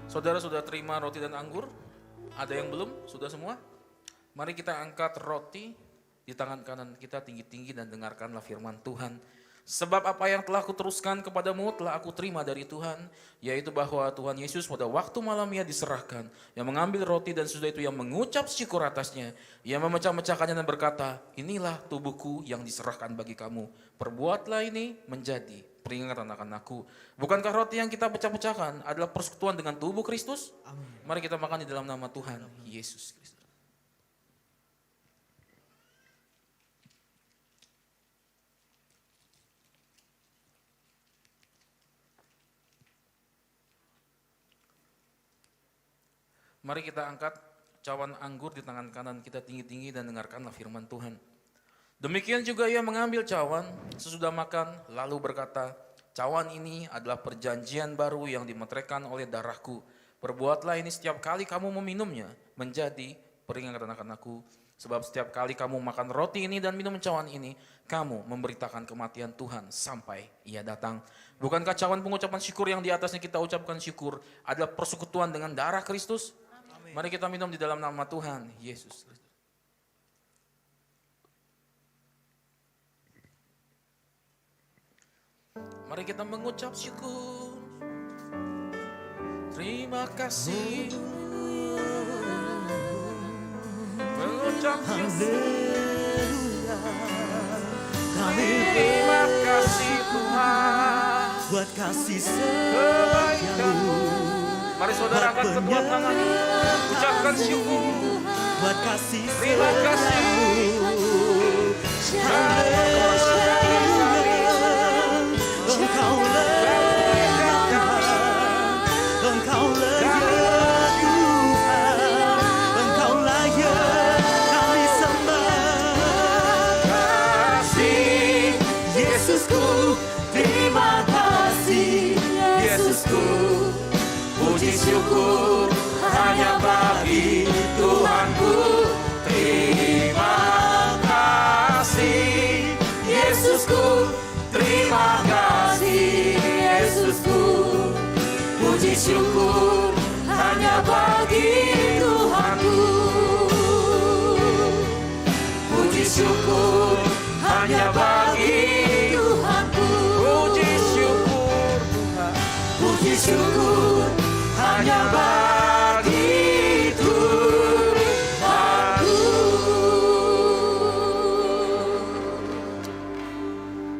Saudara sudah terima roti dan anggur? Ada yang belum? Sudah semua? Mari kita angkat roti di tangan kanan kita tinggi-tinggi dan dengarkanlah firman Tuhan. Sebab apa yang telah kuteruskan kepadamu telah aku terima dari Tuhan, yaitu bahwa Tuhan Yesus pada waktu malam Ia diserahkan, yang mengambil roti dan sudah itu yang mengucap syukur atasnya, Ia memecah-mecahkannya dan berkata, inilah tubuhku yang diserahkan bagi kamu. Perbuatlah ini menjadi peringatan akan aku. Bukankah roti yang kita pecah-pecahkan adalah persekutuan dengan tubuh Kristus? Amin. Mari kita makan di dalam nama Tuhan Yesus Kristus. Mari kita angkat cawan anggur di tangan kanan kita tinggi-tinggi dan dengarkanlah firman Tuhan. Demikian juga Ia mengambil cawan sesudah makan lalu berkata, Cawan ini adalah perjanjian baru yang dimeteraikan oleh darahku. Perbuatlah ini setiap kali kamu meminumnya menjadi peringatan akan aku. Sebab setiap kali kamu makan roti ini dan minum cawan ini, kamu memberitakan kematian Tuhan sampai ia datang. Bukankah cawan pengucapan syukur yang di atasnya kita ucapkan syukur adalah persekutuan dengan darah Kristus? Mari kita minum di dalam nama Tuhan Yesus Kristus. Mari kita mengucap syukur. Terima kasih. Mengucap syukur. Kami Terima kasih Tuhan. buat kasih Kebaikan-Mu. Mari saudara angkat kedua tangan. Ucapkan syukur. buat kasih Terima kasih. Engkaulah ya Tuhan, Engkaulah ya kami sembah. kasih Yesusku, terima kasih Yesusku. Puji syukur hanya bagi Tuhanku. Terima kasih Yesusku, terima kasih Yesusku. Puji syukur hanya bagi Tuhanku. Puji syukur hanya bagi Tuhanku. Puji syukur Tuhan. Puji syukur hanya bagi Tuhanku.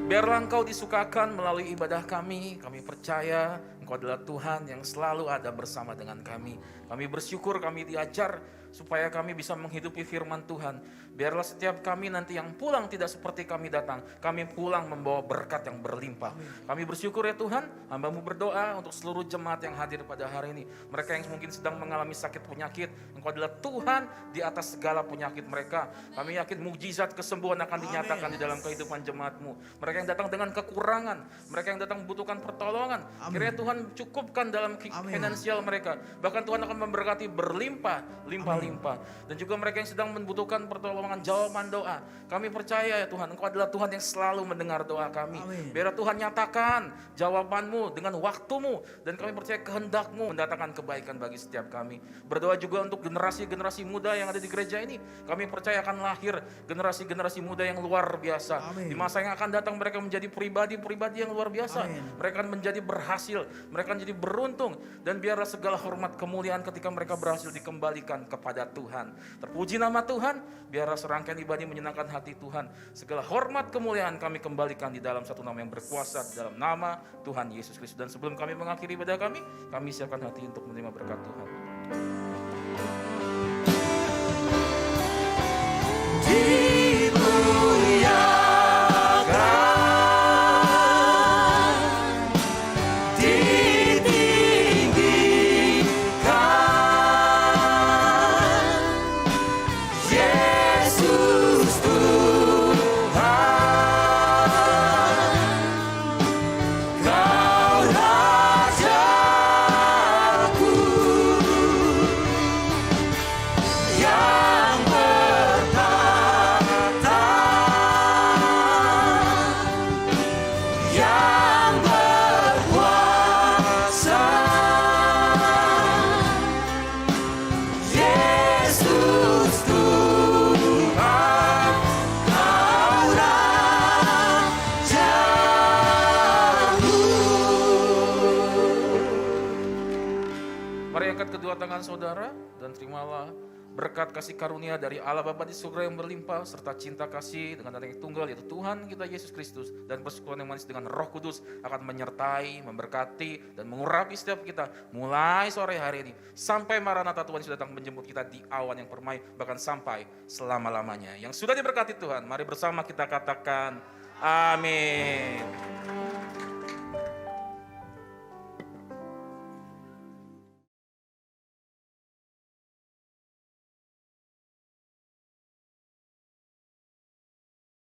Biarlah Engkau disukakan melalui ibadah kami. Kami percaya Engkau adalah Tuhan yang selalu ada bersama dengan kami. Kami bersyukur kami diajar supaya kami bisa menghidupi firman Tuhan. Biarlah setiap kami nanti yang pulang tidak seperti kami datang. Kami pulang membawa berkat yang berlimpah. Kami bersyukur ya Tuhan, hamba-Mu berdoa untuk seluruh jemaat yang hadir pada hari ini. Mereka yang mungkin sedang mengalami sakit penyakit, Engkau adalah Tuhan di atas segala penyakit mereka. Kami yakin mukjizat kesembuhan akan dinyatakan di dalam kehidupan jemaat-Mu. Mereka yang datang dengan kekurangan, mereka yang datang membutuhkan pertolongan, kiranya Tuhan cukupkan dalam finansial mereka. Bahkan Tuhan akan memberkati berlimpah, limpah-limpah. Dan juga mereka yang sedang membutuhkan pertolongan, jawaban doa. Kami percaya ya Tuhan, Engkau adalah Tuhan yang selalu mendengar doa kami. Biar Tuhan nyatakan jawaban-Mu dengan waktu-Mu. Dan kami percaya kehendak-Mu mendatangkan kebaikan bagi setiap kami. Berdoa juga untuk generasi-generasi muda yang ada di gereja ini. Kami percaya akan lahir generasi-generasi muda yang luar biasa. Di masa yang akan datang mereka menjadi pribadi-pribadi yang luar biasa. Mereka akan menjadi berhasil, mereka akan menjadi beruntung. Dan biarlah segala hormat kemuliaan ketika mereka berhasil dikembalikan kepada Tuhan. Terpuji nama Tuhan, biarlah serangkaian ibadah menyenangkan hati Tuhan. Segala hormat kemuliaan kami kembalikan di dalam satu nama yang berkuasa, di dalam nama Tuhan Yesus Kristus. Dan sebelum kami mengakhiri ibadah kami siapkan hati untuk menerima berkat Tuhan. Tangan saudara dan terimalah berkat kasih karunia dari Allah Bapa di surga yang berlimpah serta cinta kasih dengan Anak yang tunggal yaitu Tuhan kita Yesus Kristus dan persekutuan yang manis dengan Roh Kudus akan menyertai, memberkati dan mengurapi setiap kita mulai sore hari ini sampai Maranatha Tuhan sudah datang menjemput kita di awan yang permai bahkan sampai selama-lamanya. Yang sudah diberkati Tuhan, mari bersama kita katakan amin.